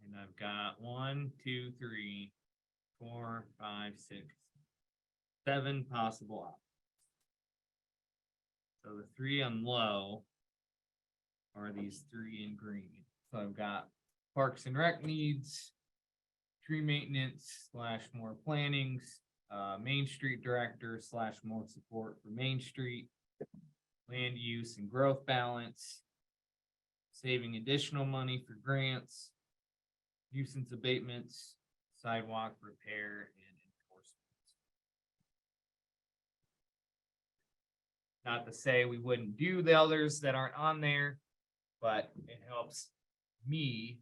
And I've got 1, 2, 3, 4, 5, 6, 7 possible options. So the 3 on low are these 3 in green. So I've got Parks and Rec needs, tree maintenance / more plannings, Main Street director / more support for Main Street, land use and growth balance, saving additional money for grants, nuisance abatements, sidewalk repair and enforcement. Not to say we wouldn't do the others that aren't on there, but it helps me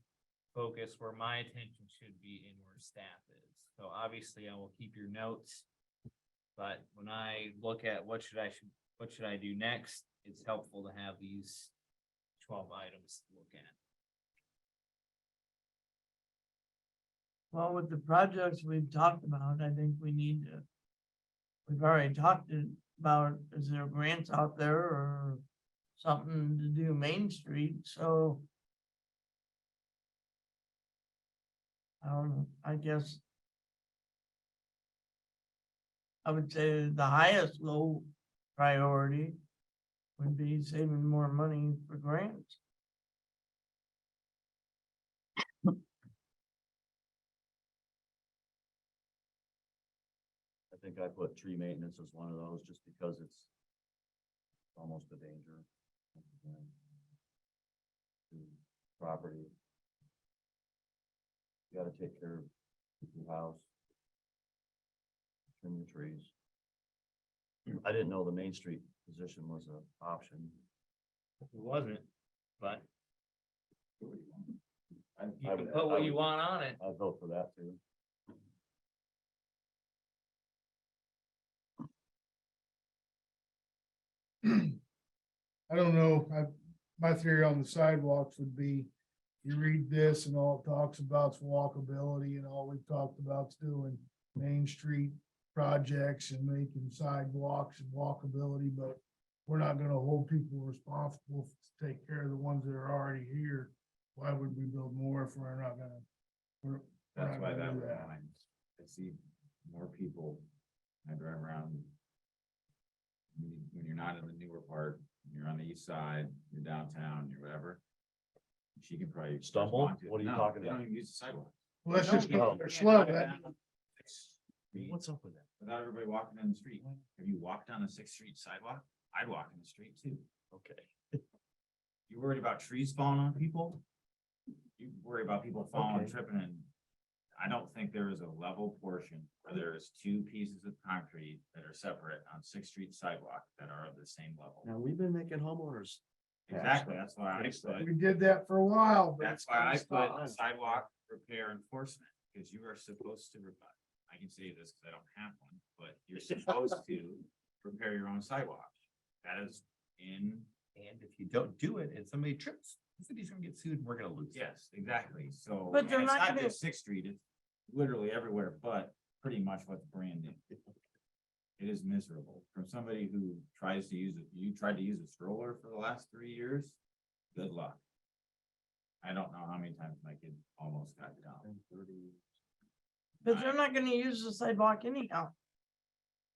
focus where my attention should be and where staff is. So obviously I will keep your notes. But when I look at what should I do next, it's helpful to have these 12 items to look at. Well, with the projects we've talked about, I think we've already talked about, is there grants out there or something to do Main Street, so. I don't know, I guess. I would say the highest low priority would be saving more money for grants. I think I put tree maintenance as one of those just because it's almost a danger. To property. You gotta take care of House. Trim the trees. I didn't know the Main Street position was an option. It wasn't, but I you can put what you want on it. I'd vote for that too. I don't know, my theory on the sidewalks would be, you read this and all it talks about is walkability and all we've talked about is doing Main Street projects and making sidewalks and walkability, but we're not gonna hold people responsible to take care of the ones that are already here. Why would we build more if we're not gonna? we're That's not why gonna that do reminds, I see more people, I drive around. When you're not in the newer part, you're on the east side, you're downtown, you're whatever. She can probably. Stumble? respond to it. What are you No, talking they about? don't even use the sidewalk. Well, that's just, No. they're slow, that, What's up with that? Without everybody walking in the street. Have you walked down the Sixth Street sidewalk? I'd walk in the street too. Okay. You worried about trees falling on people? You worry about people falling, Okay. tripping, and I don't think there is a level portion where there is two pieces of concrete that are separate on Sixth Street sidewalk that are of the same level. Now, we've been making homeowners. Exactly, that's why I Fix that. put, we did that for a while. but that's it's why I gonna put stop. sidewalk repair enforcement, because you are supposed to, I can say this because I don't have one, but you're supposed to repair your own sidewalk. That is in. And if you don't do it and somebody trips, the city's gonna get sued and we're gonna lose. Yes, exactly, so. But and they're it's not not gonna- just Sixth Street, it's literally everywhere, but pretty much what's brand new. It is miserable, from somebody who tries to use it, you tried to use a stroller for the last 3 years, good luck. I don't know how many times my kid almost got down. But they're not gonna use the sidewalk anyhow.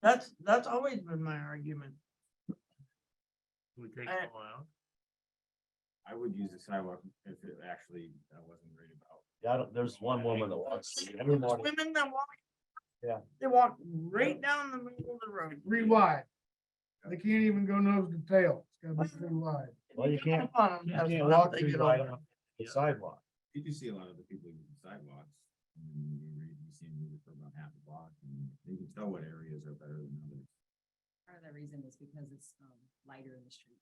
That's always been my argument. We take I- them all out. I would use the sidewalk if it actually, I wasn't worried about. Yeah, there's one woman that walks. every There's morning. women that walk. Yeah. They walk right down the middle of the road. 3 wide. They can't even go nose to tail. It's gotta be 3 wide. Well, you can't, Come on, you that's can't what walk I'm through thinking right of. on the sidewalk. You do see a lot of the people using sidewalks, and you see them use it for about half a block, and you can tell what areas are better than others. Part of the reason is because it's lighter in the street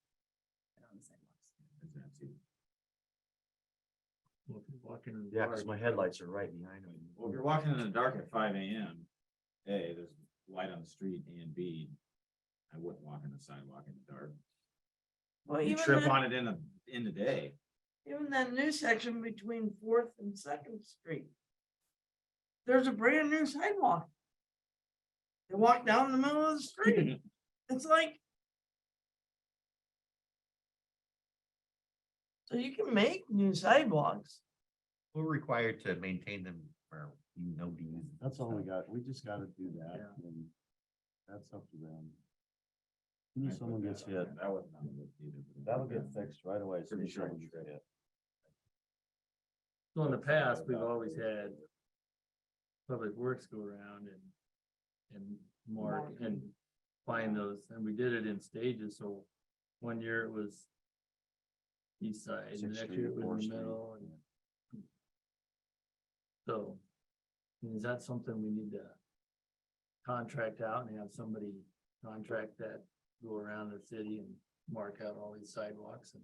than on the sidewalks. Is that too. Well, if you're walking in the Yeah, because dark, my headlights are right behind me. Well, if you're walking in the dark at 5 AM, A, there's light on the street, and B, I wouldn't walk on the sidewalk in the dark. Well, You even trip that, on it in the day. even that new section between Fourth and Second Street. There's a brand new sidewalk. They walk down the middle of the street. It's like. So you can make new sidewalks. We're required to maintain them for nobody uses. That's all we got. We just gotta do that. Yeah. And that's up to them. As soon as someone gets hit, That wasn't on the list either. but- that'll get fixed right away. as soon Pretty as sure someone it's gets right. hit. So in the past, we've always had Public Works go around and mark and find those, and we did it in stages, so one year it was east side, and the Sixth next Street, year it was Fourth in Street. the middle, and so is that something we need to contract out and have somebody contract that, go around the city and mark out all these sidewalks and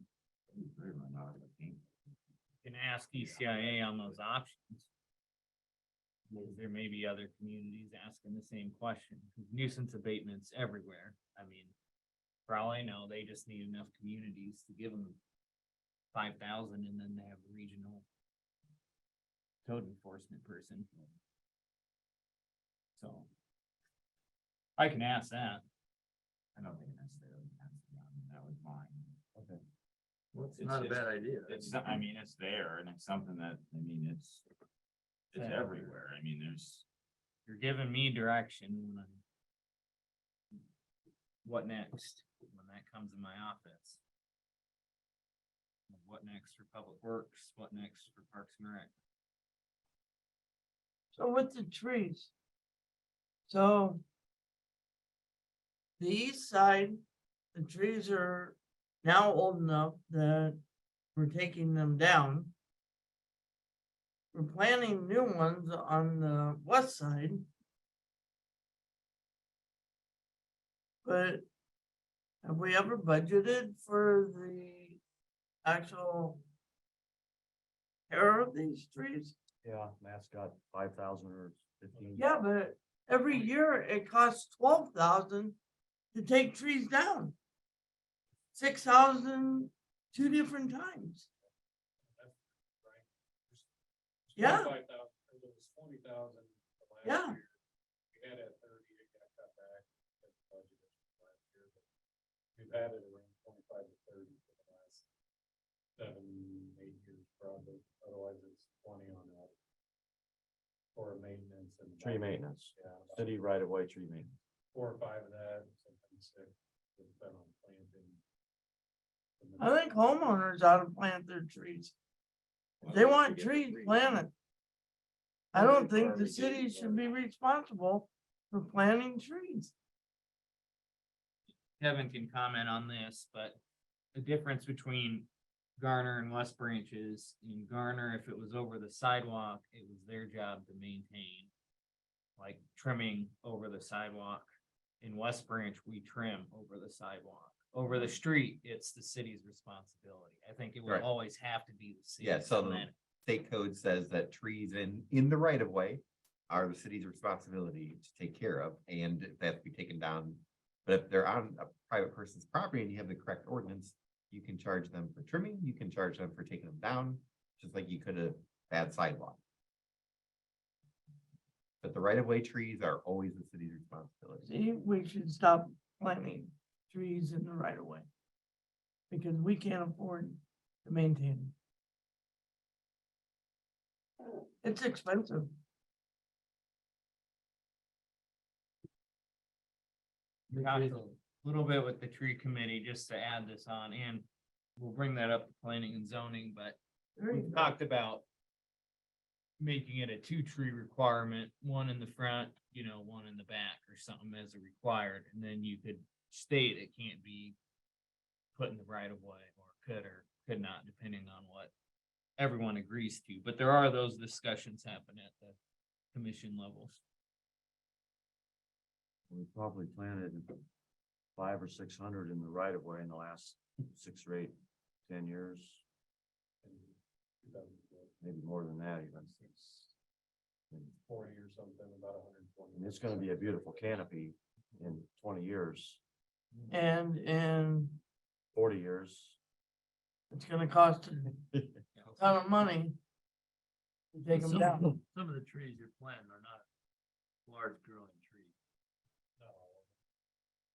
Can ask ECIA on those options. There may be other communities asking the same question, nuisance abatements everywhere, I mean. For all I know, they just need enough communities to give them 5,000 and then they have a regional code enforcement person. So. I can ask that. I don't think it necessarily has to be on, that was mine. Okay. well, it's It's- not a it's- bad idea. It's, I mean, it's there, and it's something that, I mean, it's Yeah. everywhere, I mean, there's. You're giving me direction on what next, when that comes in my office. What next for Public Works, what next for Parks and Rec? So with the trees. So. The east side, the trees are now old enough that we're taking them down. we're planning new ones on the west side. But have we ever budgeted for the actual care of these trees? Yeah, Matt's got 5,000 or 15. Yeah, but every year it costs 12,000 to take trees down. 6,000 two different times. Yeah. 25,000, it was 20,000 last Yeah. year. We had it at 30, it got cut back. That's the budget last year, but we've had it around 25 to 30 for the last 7, 8 years probably. Otherwise it's 20 on that. For maintenance and. Tree maintenance, Yeah, about city right of way tree maintenance. 4 or 5 of that, sometimes 6. It's been on planting. I think homeowners ought to plant their trees. If they want trees, plant it. I don't think the city should be responsible for planting trees. Kevin can comment on this, but the difference between Garner and West Branch is in Garner, if it was over the sidewalk, it was their job to maintain. Like trimming over the sidewalk. In West Branch, we trim over the sidewalk. Over the street, it's the city's responsibility. I think it will Right. always have to be the city. Yeah, so the state code says that trees in the right of way are the city's responsibility to take care of, and they have to be taken down. But if they're on a private person's property and you have the correct ordinance, you can charge them for trimming, you can charge them for taking them down, just like you could have bad sidewalk. But the right of way trees are always the city's responsibility. See, we should stop planting trees in the right of way. Because we can't afford to maintain them. It's expensive. We talked a little bit with the tree committee just to add this on, and we'll bring that up to planning and zoning, but There you we go. talked about making it a 2-tree requirement, one in the front, one in the back or something as a required, and then you could state it can't be put in the right of way or could not, depending on what everyone agrees to. But there are those discussions happen at the commission levels. We probably planted 500 or 600 in the right of way in the last 6 or 8, 10 years. Maybe more than that even. 40 or something, about 120. And it's gonna be a beautiful canopy in 20 years, And 40 years. it's gonna cost a ton of money to take them down. Some of the trees you're planting are not large growing trees. No,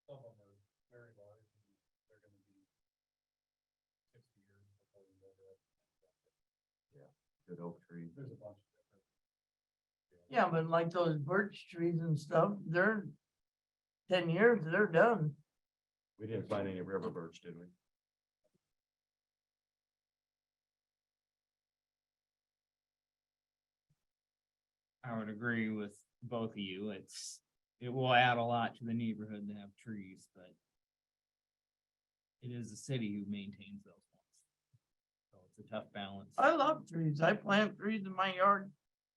some of them are very large, and they're gonna be 60 years before we go there. Good oak tree. There's a bunch of different. Yeah, but like those birch trees and stuff, they're 10 years, they're done. We didn't find any river birch, did we? I would agree with both of you. It will add a lot to the neighborhood to have trees, but it is the city who maintains those ones. So it's a tough balance. I love trees. I plant trees in my yard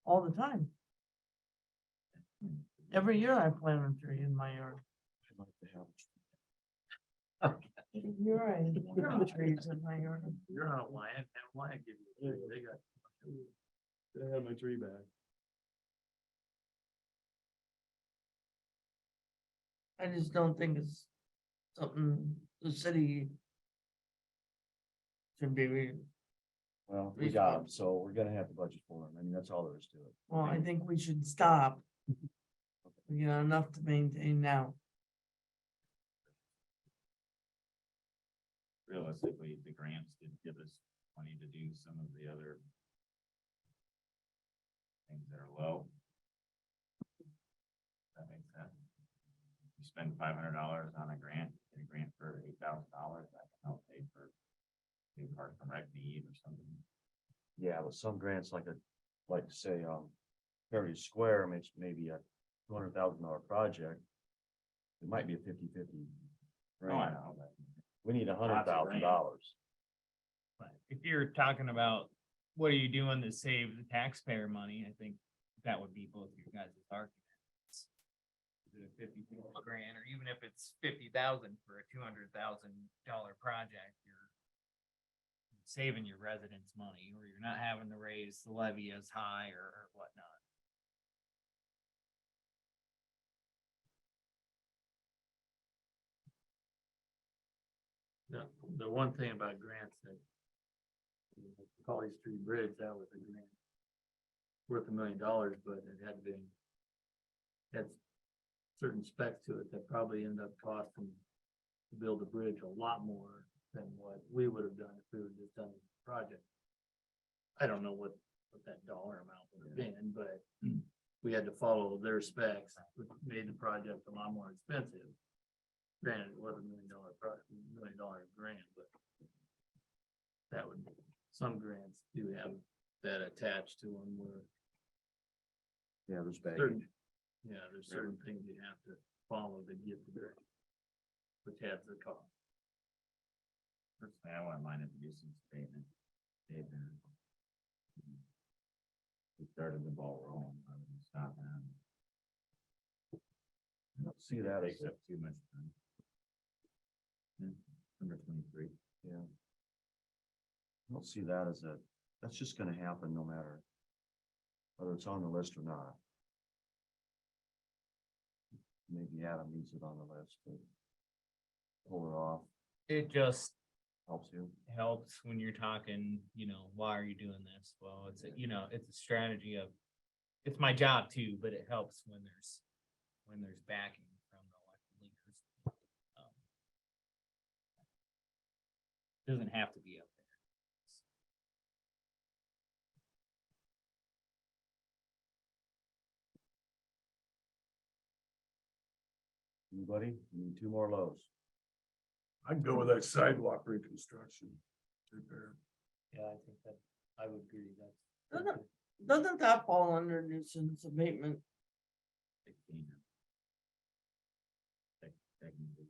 all the time. Every year I plant a tree in my yard. I'd like to have. You're right. There are trees in my yard. You're on a Wyatt, and Wyatt give you a tree, they got. They have my tree back. I just don't think it's something the city should be. Well, we got them, so we're gonna have to budget for them. I mean, that's all there is to it. Well, I think we should stop. We got enough to maintain now. Realistically, the grants did give us money to do some of the other things that are low. That makes sense. You spend $500 on a grant, get a grant for $8,000, that can help pay for new park and rec need or something. Yeah, but some grants like say, Heritage Square, maybe a $200,000 project. It might be a 50-50. Oh, I know, but We need $100,000. But if you're talking about what are you doing to save the taxpayer money? I think that would be both your guys' arguments. Is it a 50 grand, or even if it's 50,000 for a $200,000 project, you're saving your residents money, or you're not having to raise the levy as high or whatnot. The one thing about grants that Colley Street Bridge, that was a grant worth $1 million, but it had certain specs to it that probably ended up costing to build the bridge a lot more than what we would have done if we would have just done the project. I don't know what that dollar amount would have been, but we had to follow their specs, which made the project a lot more expensive. Granted, it was $1 million grant, but that would, some grants do have that attached to them where Yeah, there's certain, there's certain things you have to follow to get the grant, which adds the cost. Personally, I wouldn't mind a nuisance statement. We started the ball rolling, I would stop now. I don't see that as, Takes up too much time. Number 23. yeah. I don't see that as that's just gonna happen no matter whether it's on the list or not. Maybe Adam needs it on the list, but pull it off, It just helps you. helps when you're talking, why are you doing this? Well, it's a strategy of, it's my job too, but it helps when there's backing from the elected leaders. Doesn't have to be up there. Anybody? We need 2 more lows. I'd go with that sidewalk reconstruction. Repair. Yeah, I think that, I would agree that. Doesn't that fall under nuisance abatement? 16. Technically.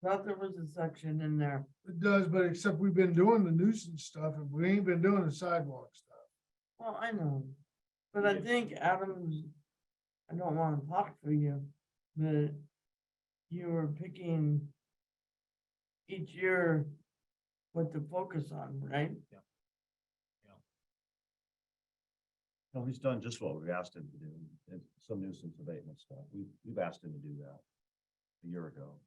Thought there was a section in there. It does, but except we've been doing the nuisance stuff and we ain't been doing the sidewalk stuff. Well, I know, but I think Adams, I don't wanna talk for you, but you were picking each year what to focus on, right? No, he's done just what we've asked him to do, and some nuisance abatement stuff. We've asked him to do that a year ago,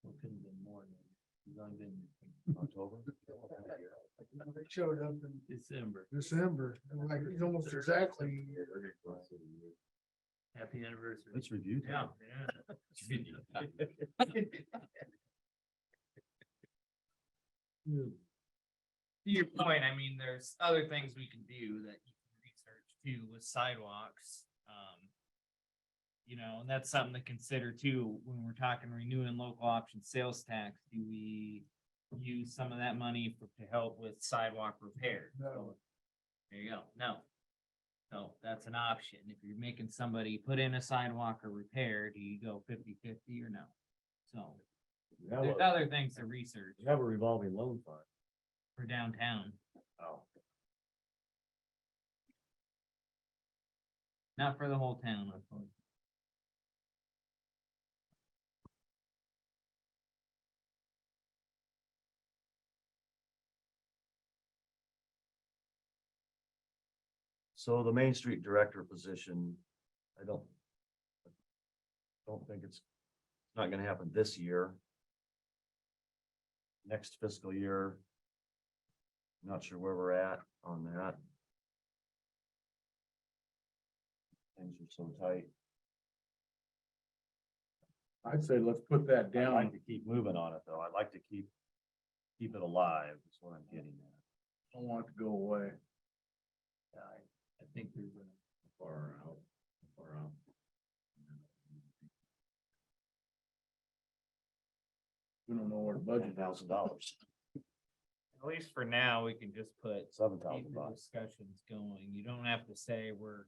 It couldn't have been more than, it's only been October. They showed up in December. December, and like, it's almost exactly a year. Happy anniversary. Let's review. Yeah. To your point, I mean, there's other things we can do that you can research too with sidewalks. And that's something to consider too, when we're talking renewing local option sales tax. Do we use some of that money to help with sidewalk repair? No. There you go. No. So that's an option. If you're making somebody put in a sidewalk or repair, do you go 50-50 or no? So there's other things to research We have a revolving loan fund. for downtown. Oh. Not for the whole town, unfortunately. So the Main Street Director position, I don't think it's not gonna happen this year. Next fiscal year. Not sure where we're at on that. Things are so tight. I'd say let's put that I'd down. like to keep moving on it, though. I'd like to keep it alive, is what I'm getting at. I don't want it to go away. Yeah, I think there's a. Far out. We don't know where the budget is. $10,000, At least for now, we can just put keep $7,000. the discussions going. You don't have to say we're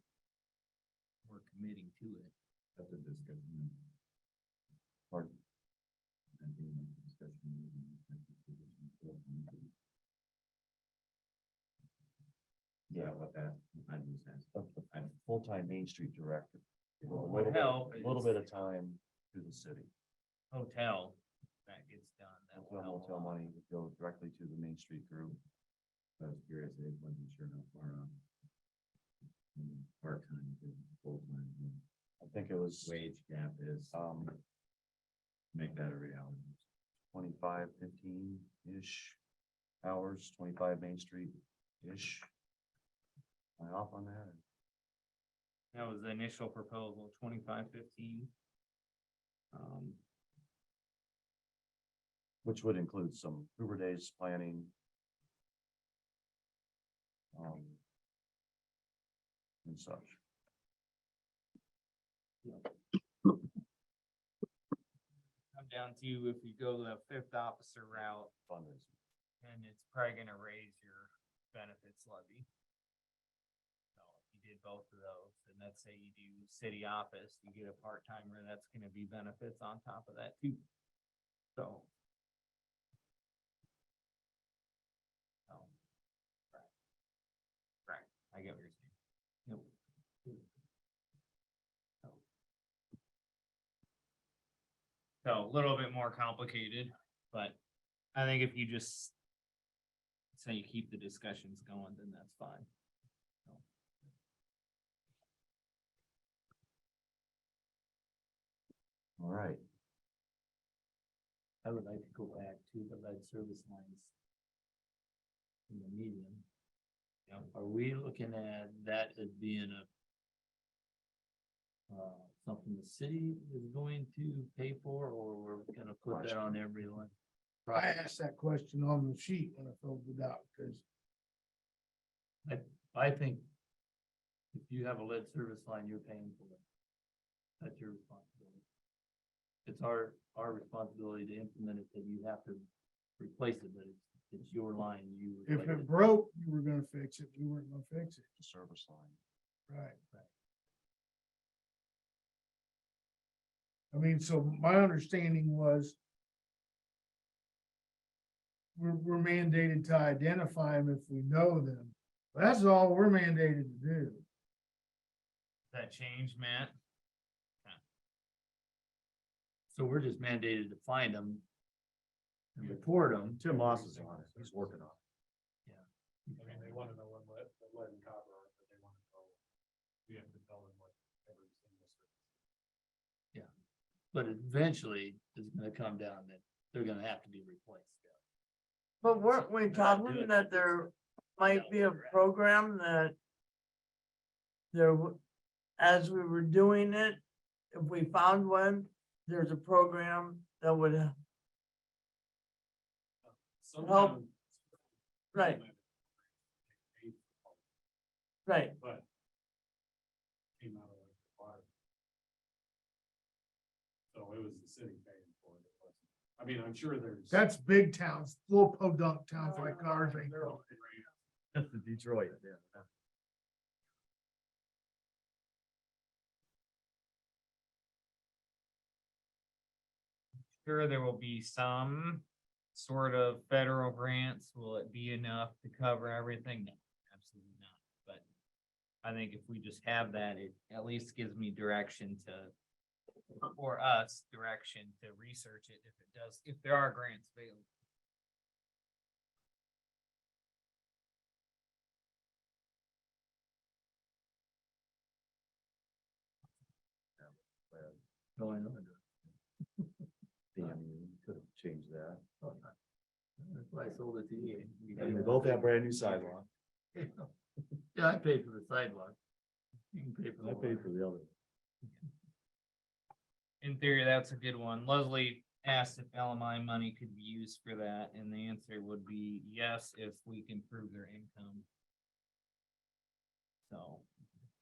committing to it. That's a discussion. Pardon? And then discussion. Yeah, what that, I understand. a full-time Main Street director. Give a What little would bit- help A little is- bit of time to the city. Hotel, that gets done. that will help a Hotel lot. money would go directly to the Main Street group. I was curious, I wasn't sure how far on. Part-time to full-time, I think it was, wage gap is, make that a reality. 25, 15-ish hours, 25 Main Street-ish. Am I off on that? That was the initial proposal, 25-15. Which would include some Hoover Days planning. And such. Come down to if you go the fifth officer route, Fundraising. and it's probably gonna raise your benefits levy. So if you did both of those, and let's say you do city office, you get a part-timer, that's gonna be benefits on top of that too. So. So, right, I get what you're saying. Yep. So a little bit more complicated, but I think if you just say you keep the discussions going, then that's fine. All right. I would like to go back to the lead service lines. In the medium. Yep. Are we looking at that as being a something the city is going to pay for, or we're gonna put that on everyone? I asked that question on the sheet when I filled it out, because I think if you have a lead service line, you're paying for it. That's your responsibility. It's our responsibility to implement it, that you have to replace it, but it's your line, you. if replace it broke, you were gonna fix it, you weren't gonna fix it. The service line. Right. I mean, so my understanding was we're mandated to identify them if we know them. That's all we're mandated to do. That change, Matt? So we're just mandated to find them and report them. Tim Moss is on it. He's working on it. I mean, they wanna know what lead and copper are, but they wanna know, we have to tell them what every single. But eventually it's gonna come down that they're gonna have to be replaced. But weren't we talking that there might be a program that as we were doing it, if we found one, there's a program that would, Sometimes- right. Right, But. Came out of like the water. So it was the city paying for it. It wasn't- I mean, I'm sure there's. That's big towns, little podunk towns like ours ain't. That's the Detroit, yeah. Sure, there will be some sort of federal grants. Will it be enough to cover everything? No, absolutely not. But I think if we just have that, it at least gives me direction to, or us, direction to research it if it does, if there are grants available. Going under. Damn, you could have changed that. That's why I sold it to you. And we both have brand new sidewalk. Yeah, I paid for the sidewalk. You can pay for the. I paid water. for the other. In theory, that's a good one. Leslie asked if LMI money could be used for that, and the answer would be yes, if we can prove their income. So,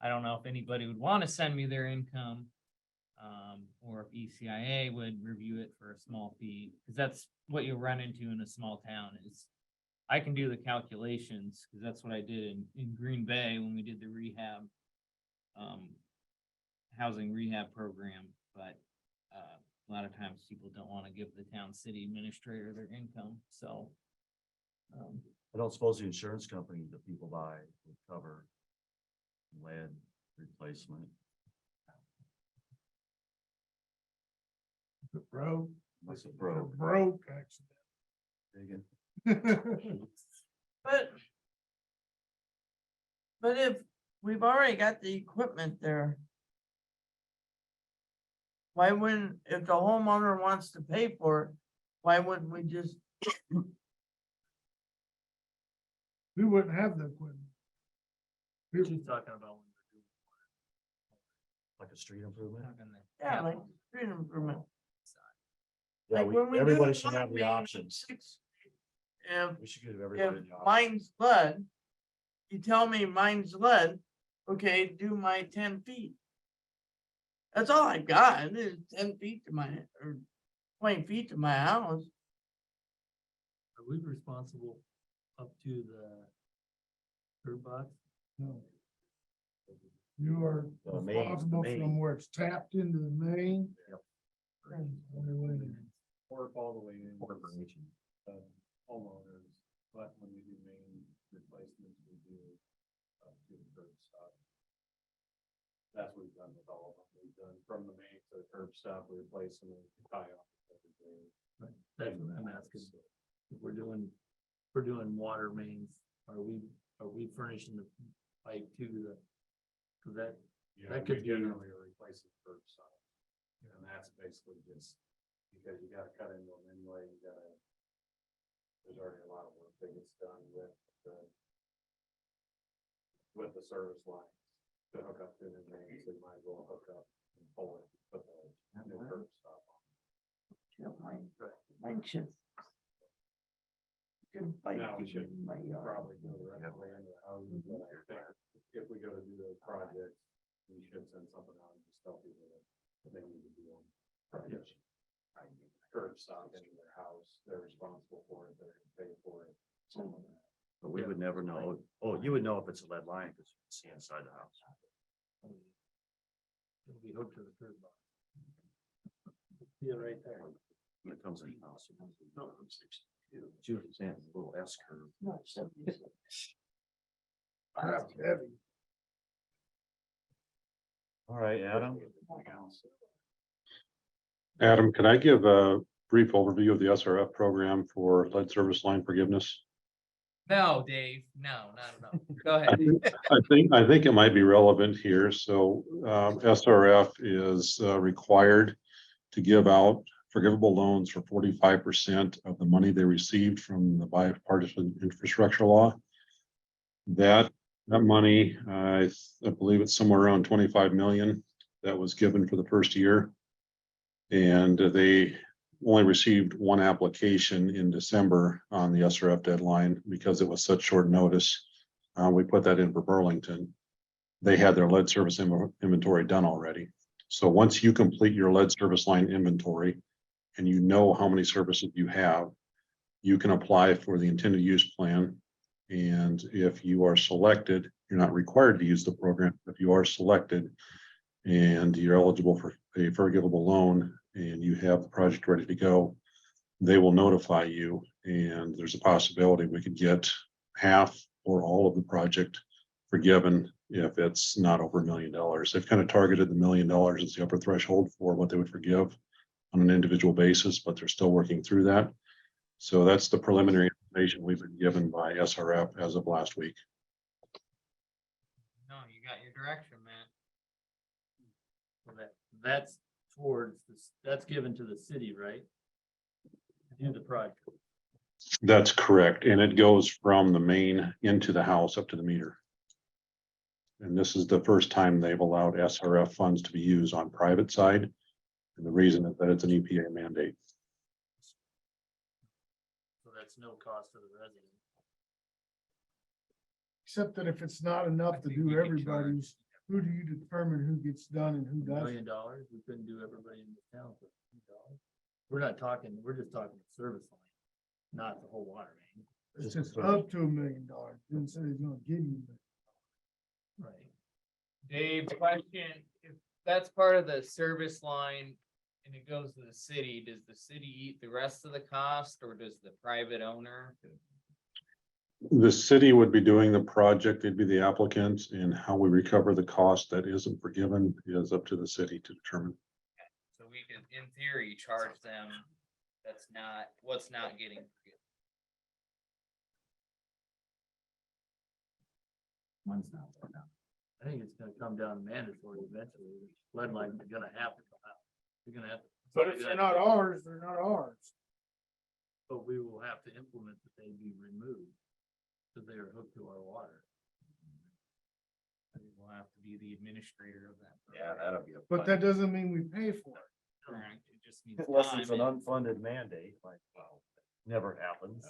I don't know if anybody would want to send me their income. Or if ECIA would review it for a small fee, because that's what you'll run into in a small town is. I can do the calculations, because that's what I did in Green Bay when we did the rehab. Housing rehab program, but a lot of times people don't want to give the town city administrator their income, so. I don't suppose the insurance company that people buy would cover lead replacement. Broke. Unless it broke. Broke Digging. accident. But if we've already got the equipment there. Why wouldn't, if the homeowner wants to pay for it, why wouldn't we just, We wouldn't have the equipment. She's talking about. Like a street improvement. yeah, like, street improvement. Yeah, Like when we do everybody the should have the main options. If, We should give if everybody the option. mine's lead, you tell me mine's lead, okay, do my 10 feet. That's all I got, is 10 feet to my, or 20 feet to my house. Are we responsible up to the curb box? No. You are The main- responsible the main. from where it's tapped into the main. Yep. Work all the way in. Homeowners, but when we do main replacements, we do up to the curb stop. That's what we've done with all of them. We've done from the main to the curb stop, we replace them and tie off everything. That's what I'm asking. If we're doing water mains, are we furnishing the pipe to the? Cause that, Yeah, That we could be- generally are replacing curb stop. And that's basically just because you gotta cut into them anyway, you gotta. There's already a lot of work that gets done with the service line to hook up to the main, so you might as well hook up and pull it, put the new curb stop on. Now, we should probably go directly into the houses, but I think if we go to do those projects, we should send something out and just tell people that they need to do them. Projects. Curb stop into their house, they're responsible for it, they're gonna pay for it. But we would never know. Oh, you would know if it's a lead line because you can see inside the house. it'll be hooked to the curb box. Yeah, right there. When it comes in the house. It's usually a little S curve. That's heavy. All right, Adam. Adam, can I give a brief overview of the SRF program for lead service line forgiveness? No, Dave, no, not at all. Go ahead. I think it might be relevant here. So SRF is required to give out forgivable loans for 45% of the money they received from the bipartisan infrastructure law. That money, I believe it's somewhere around 25 million that was given for the first year. And they only received one application in December on the SRF deadline because it was such short notice. We put that in for Burlington. They had their lead service inventory done already. So once you complete your lead service line inventory and you know how many services you have, you can apply for the intended use plan. And if you are selected, you're not required to use the program. If you are selected and you're eligible for a forgivable loan and you have the project ready to go, they will notify you. And there's a possibility we could get half or all of the project forgiven if it's not over $1 million. They've kind of targeted the $1 million as the upper threshold for what they would forgive on an individual basis, but they're still working through that. So that's the preliminary information we've been given by SRF as of last week. No, you got your direction, man. So that's towards this, that's given to the city, right? To do the project. That's correct. And it goes from the main into the house up to the meter. And this is the first time they've allowed SRF funds to be used on private side. And the reason is that it's an EPA mandate. So that's no cost to the resident. Except that if it's not enough to do everybody's, who do you determine who gets done and who $1 doesn't? million, we couldn't do everybody in this town for $1 million. We're not talking, we're just talking service line, not the whole water main. It's just up to $1 million. Didn't say he's gonna give you. Right. Dave, question, if that's part of the service line and it goes to the city, does the city eat the rest of the cost or does the private owner? The city would be doing the project, they'd be the applicant, and how we recover the cost that isn't forgiven is up to the city to determine. So we could, in theory, charge them, that's not, what's not getting forgiven. One's not working out. I think it's gonna come down to mandatory eventually. Flood lines are gonna have to come out. You're gonna have to. But if they're not ours, they're not ours. But we will have to implement that they be removed. So they are hooked to our water. We'll have to be the administrator of that. Yeah, program. that'll be a. But that doesn't mean we pay for it. Correct, it just needs Unless it's an time and- unfunded mandate, like, well, never happens.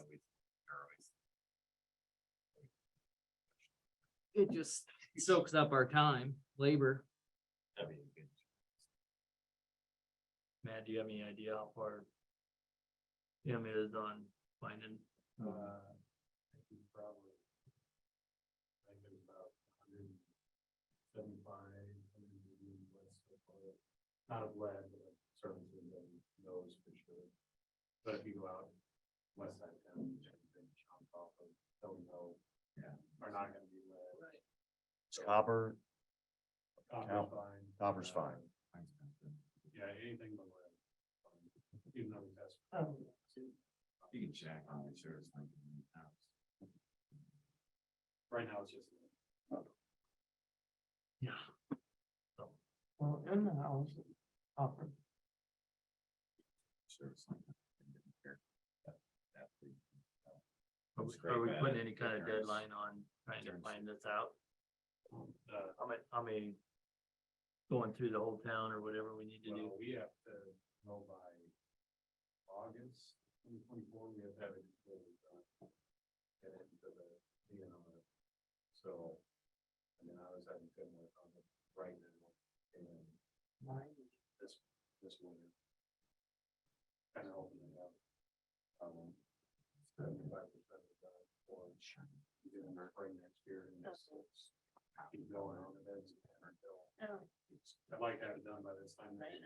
It just soaks up our time, labor. Matt, do you have any idea how far Tim is on finding? I think probably. I think there's about 175, 180 not of lead, but certainly knows for sure. But if you go out west side of town, everything chomp off of, don't know. Yeah. Are not gonna be lead. Right. It's copper, Copper's fine. copper's fine. Yeah, anything but lead. Even though we test. You can check on the insurance thing in the house. Right now, it's just. Yeah. Well, in the house, copper. Insurance thing. Are we putting any kind of deadline on trying to find this out? I mean, going through the whole town or whatever we need to do. Well, we have to know by August 2024, we have to have it completely done. Get it into the DNR. So, I mean, I was having good work on it right now. And this winter. Kind of hoping to have. 75% of the for in our spring next year and just keep going on it as. I'd like to have it done by this time. next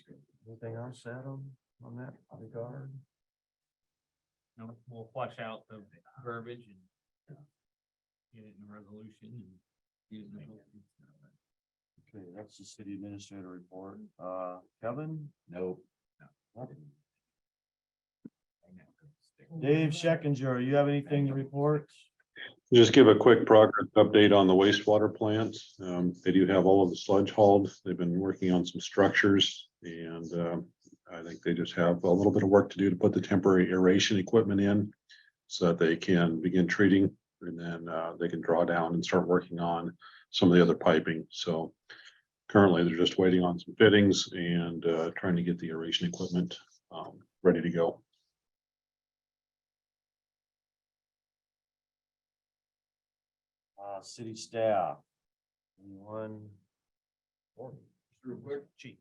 year. Anything else, Adam, on that regard? No, we'll flush out the verbiage and get it in a resolution and use it. Okay, that's the city administrator report. Kevin? Nope. Dave Scheckinger, you have anything to report? Just give a quick progress update on the wastewater plant. They do have all of the sludge hauled. They've been working on some structures and I think they just have a little bit of work to do to put the temporary aeration equipment in so that they can begin treating and then they can draw down and start working on some of the other piping. So currently they're just waiting on some fittings and trying to get the aeration equipment ready to go. City staff. Anyone? Real quick, Chief.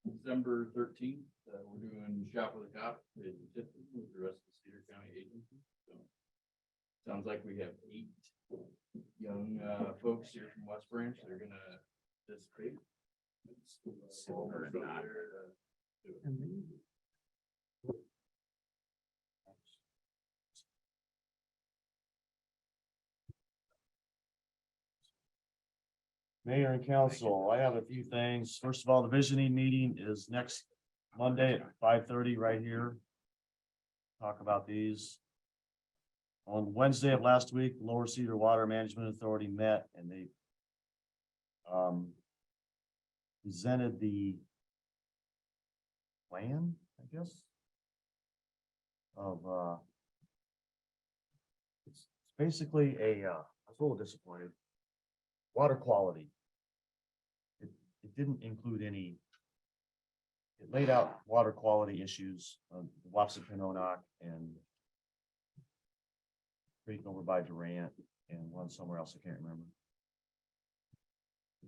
December 13th, we're doing Shop with a Cop with the rest of the Cedar County agencies. So sounds like we have 8 young folks here from West Branch. They're gonna participate. Silver or not. Mayor and council, I have a few things. First of all, the visioning meeting is next Monday at 5:30 right here. Talk about these. On Wednesday of last week, Lower Cedar Water Management Authority met and they presented the plan, I guess, of it's basically a I was a little disappointed. Water quality. It didn't include any. It laid out water quality issues on Wapsipianonock and Creek over by Durant and one somewhere else, I can't remember.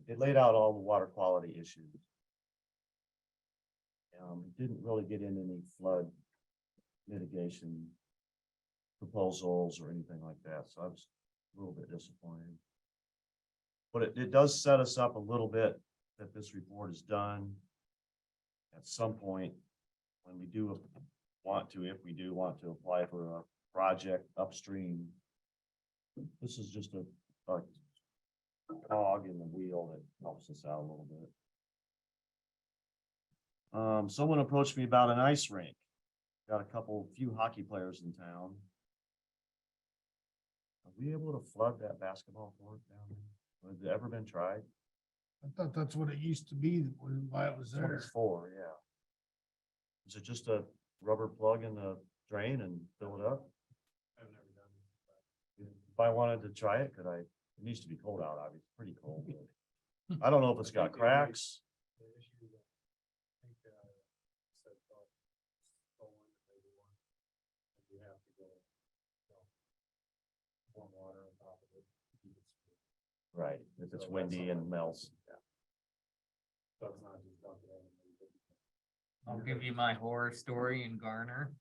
It laid out all the water quality issues. It didn't really get into any flood mitigation proposals or anything like that, so I was a little bit disappointed. But it does set us up a little bit that this report is done. at some point, when we do want to, if we do want to apply for a project upstream, this is just a cog in the wheel that helps us out a little bit. Someone approached me about an ice rink. Got a few hockey players in town. Are we able to flood that basketball court down there? Has it ever been tried? I thought that's what it used to be, why it was That's what there. it's for, yeah. Is it just a rubber plug in the drain and fill it up? I've never done it. If I wanted to try it, could I, it needs to be cold out, obviously, pretty cold. But I don't know if it's got cracks. The issue that I think, said, stolen, maybe one. And you have to go, warm water on top of it. to keep it smooth. Right, if it's windy and melts. So it's not just dumping it in. I'll give you my horror story in Garner.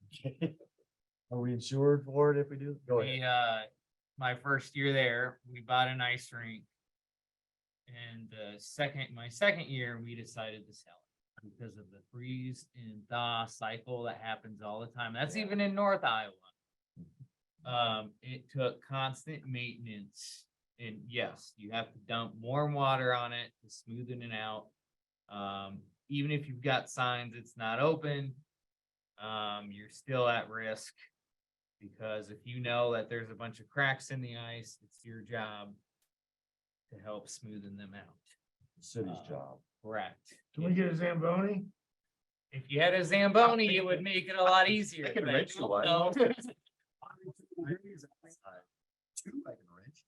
Are we insured for it if we do? Go ahead. We, my first year there, we bought an ice rink. And my second year, we decided to sell it because of the freeze and thaw cycle that happens all the time. That's even in North Iowa. It took constant maintenance, and yes, you have to dump warm water on it to smoothen it out. Even if you've got signs it's not open, you're still at risk. Because if you know that there's a bunch of cracks in the ice, it's your job to help smoothen them out. The city's job. Correct. Can we get a Zamboni? If you had a Zamboni, it would make it a lot easier. I can but wrench you don't one. know. Two, I can wrench.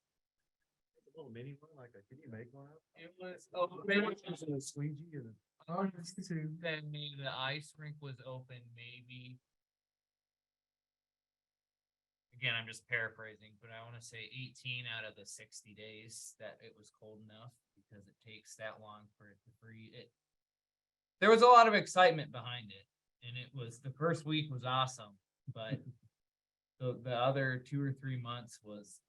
A little mini one, like, can you make one? It was open. A squeegee and Oh, yes, too. Then the ice rink was open maybe. Again, I'm just paraphrasing, but I want to say 18 out of the 60 days that it was cold enough because it takes that long for it to freeze. There was a lot of excitement behind it, and it was the first week was awesome, but the other 2 or 3 months was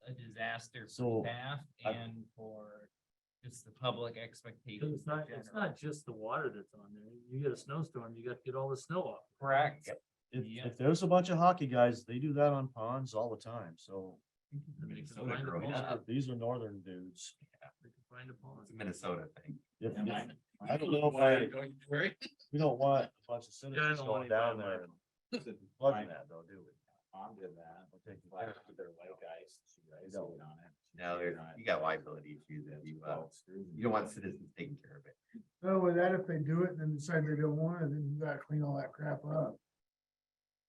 a disaster So, for staff and for just the public expectations. It's not, in it's general. not just the water that's on there. You get a snowstorm, you got to get all the snow off. Correct. if there's a bunch of hockey guys, they do that on ponds all the time, so. I mean, you can Minnesota find a growing pond. up. These are northern dudes. You can find a pond. It's a Minnesota thing. If, Yeah, mine- I don't know if we don't want a bunch of citizens don't want going down anybody there buying and flooding that though, do we? Tom did that. We're taking Last care year, their white guys, she guys don't. on it. Now, you got liability issues if you don't want citizens taking care of it. No, with that, if they do it and then decide they don't want it, then you gotta clean all that crap up.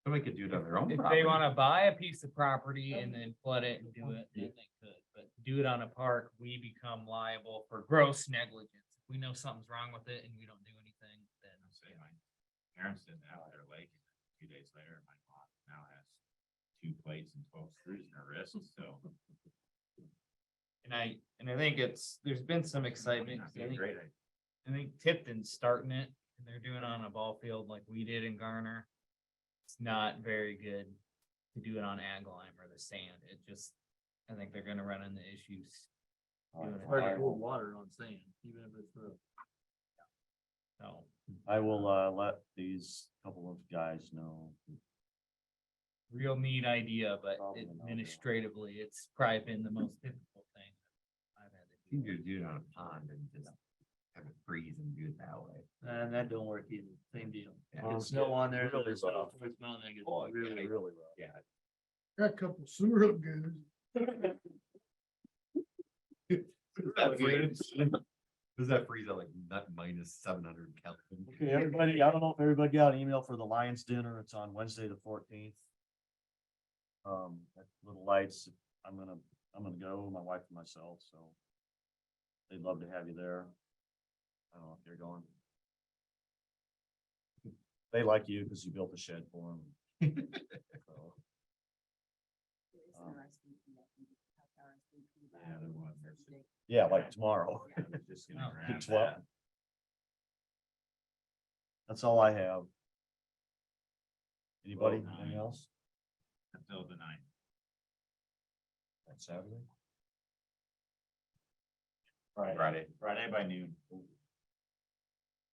Somebody could do it on their own. If property. they wanna buy a piece of property and then flood it and do it, then they could, but do it on a park, we become liable for gross negligence. If we know something's wrong with it and we don't do anything, then. I'll say my parents did that at their lake. 2 days later, my mom now has 2 plates and 12 screws in her wrist, so. And I think there's been some excitement. Not 'cause be I a think, great idea. I think Tipton's starting it and they're doing it on a ball field like we did in Garner. It's not very good to do it on ag lime or the sand. It just, I think they're gonna run into issues. doing it It's hard to there. hold water on sand, even if it's the. So, I will, let these couple of guys know. real neat idea, but Probably not, yeah. administratively, it's probably been the most difficult thing I've had to You do. can just do it on a pond and just have it freeze and do it that way. And that don't work either, same deal. Yeah. Get snow on there, Really there's snow, rough. it's mountain, it gets Oh, really. really rough. Yeah. Got a couple sewer lagoons. Does that freeze at like minus 700 Kelvin? Okay, everybody, I don't know if everybody got an email for the Lions dinner. It's on Wednesday, the 14th. At Little Lights, I'm gonna go, my wife and myself, so. They'd love to have you there. I don't know if you're going. They like you because you built a shed for them. It's interesting to know how RSVP Yeah, there was. Yeah, like tomorrow. I was just gonna Oh, grab 12. that. That's all I have. Anybody, Well, anything else? Until the 9th. On Saturday? Friday by noon.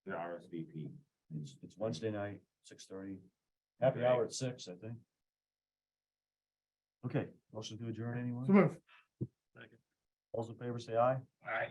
The RSVP. It's Wednesday night, 6:30. Happy hour at 6, I think. Okay, motion to adjourn anyone? So move. All those in favor say aye. All right.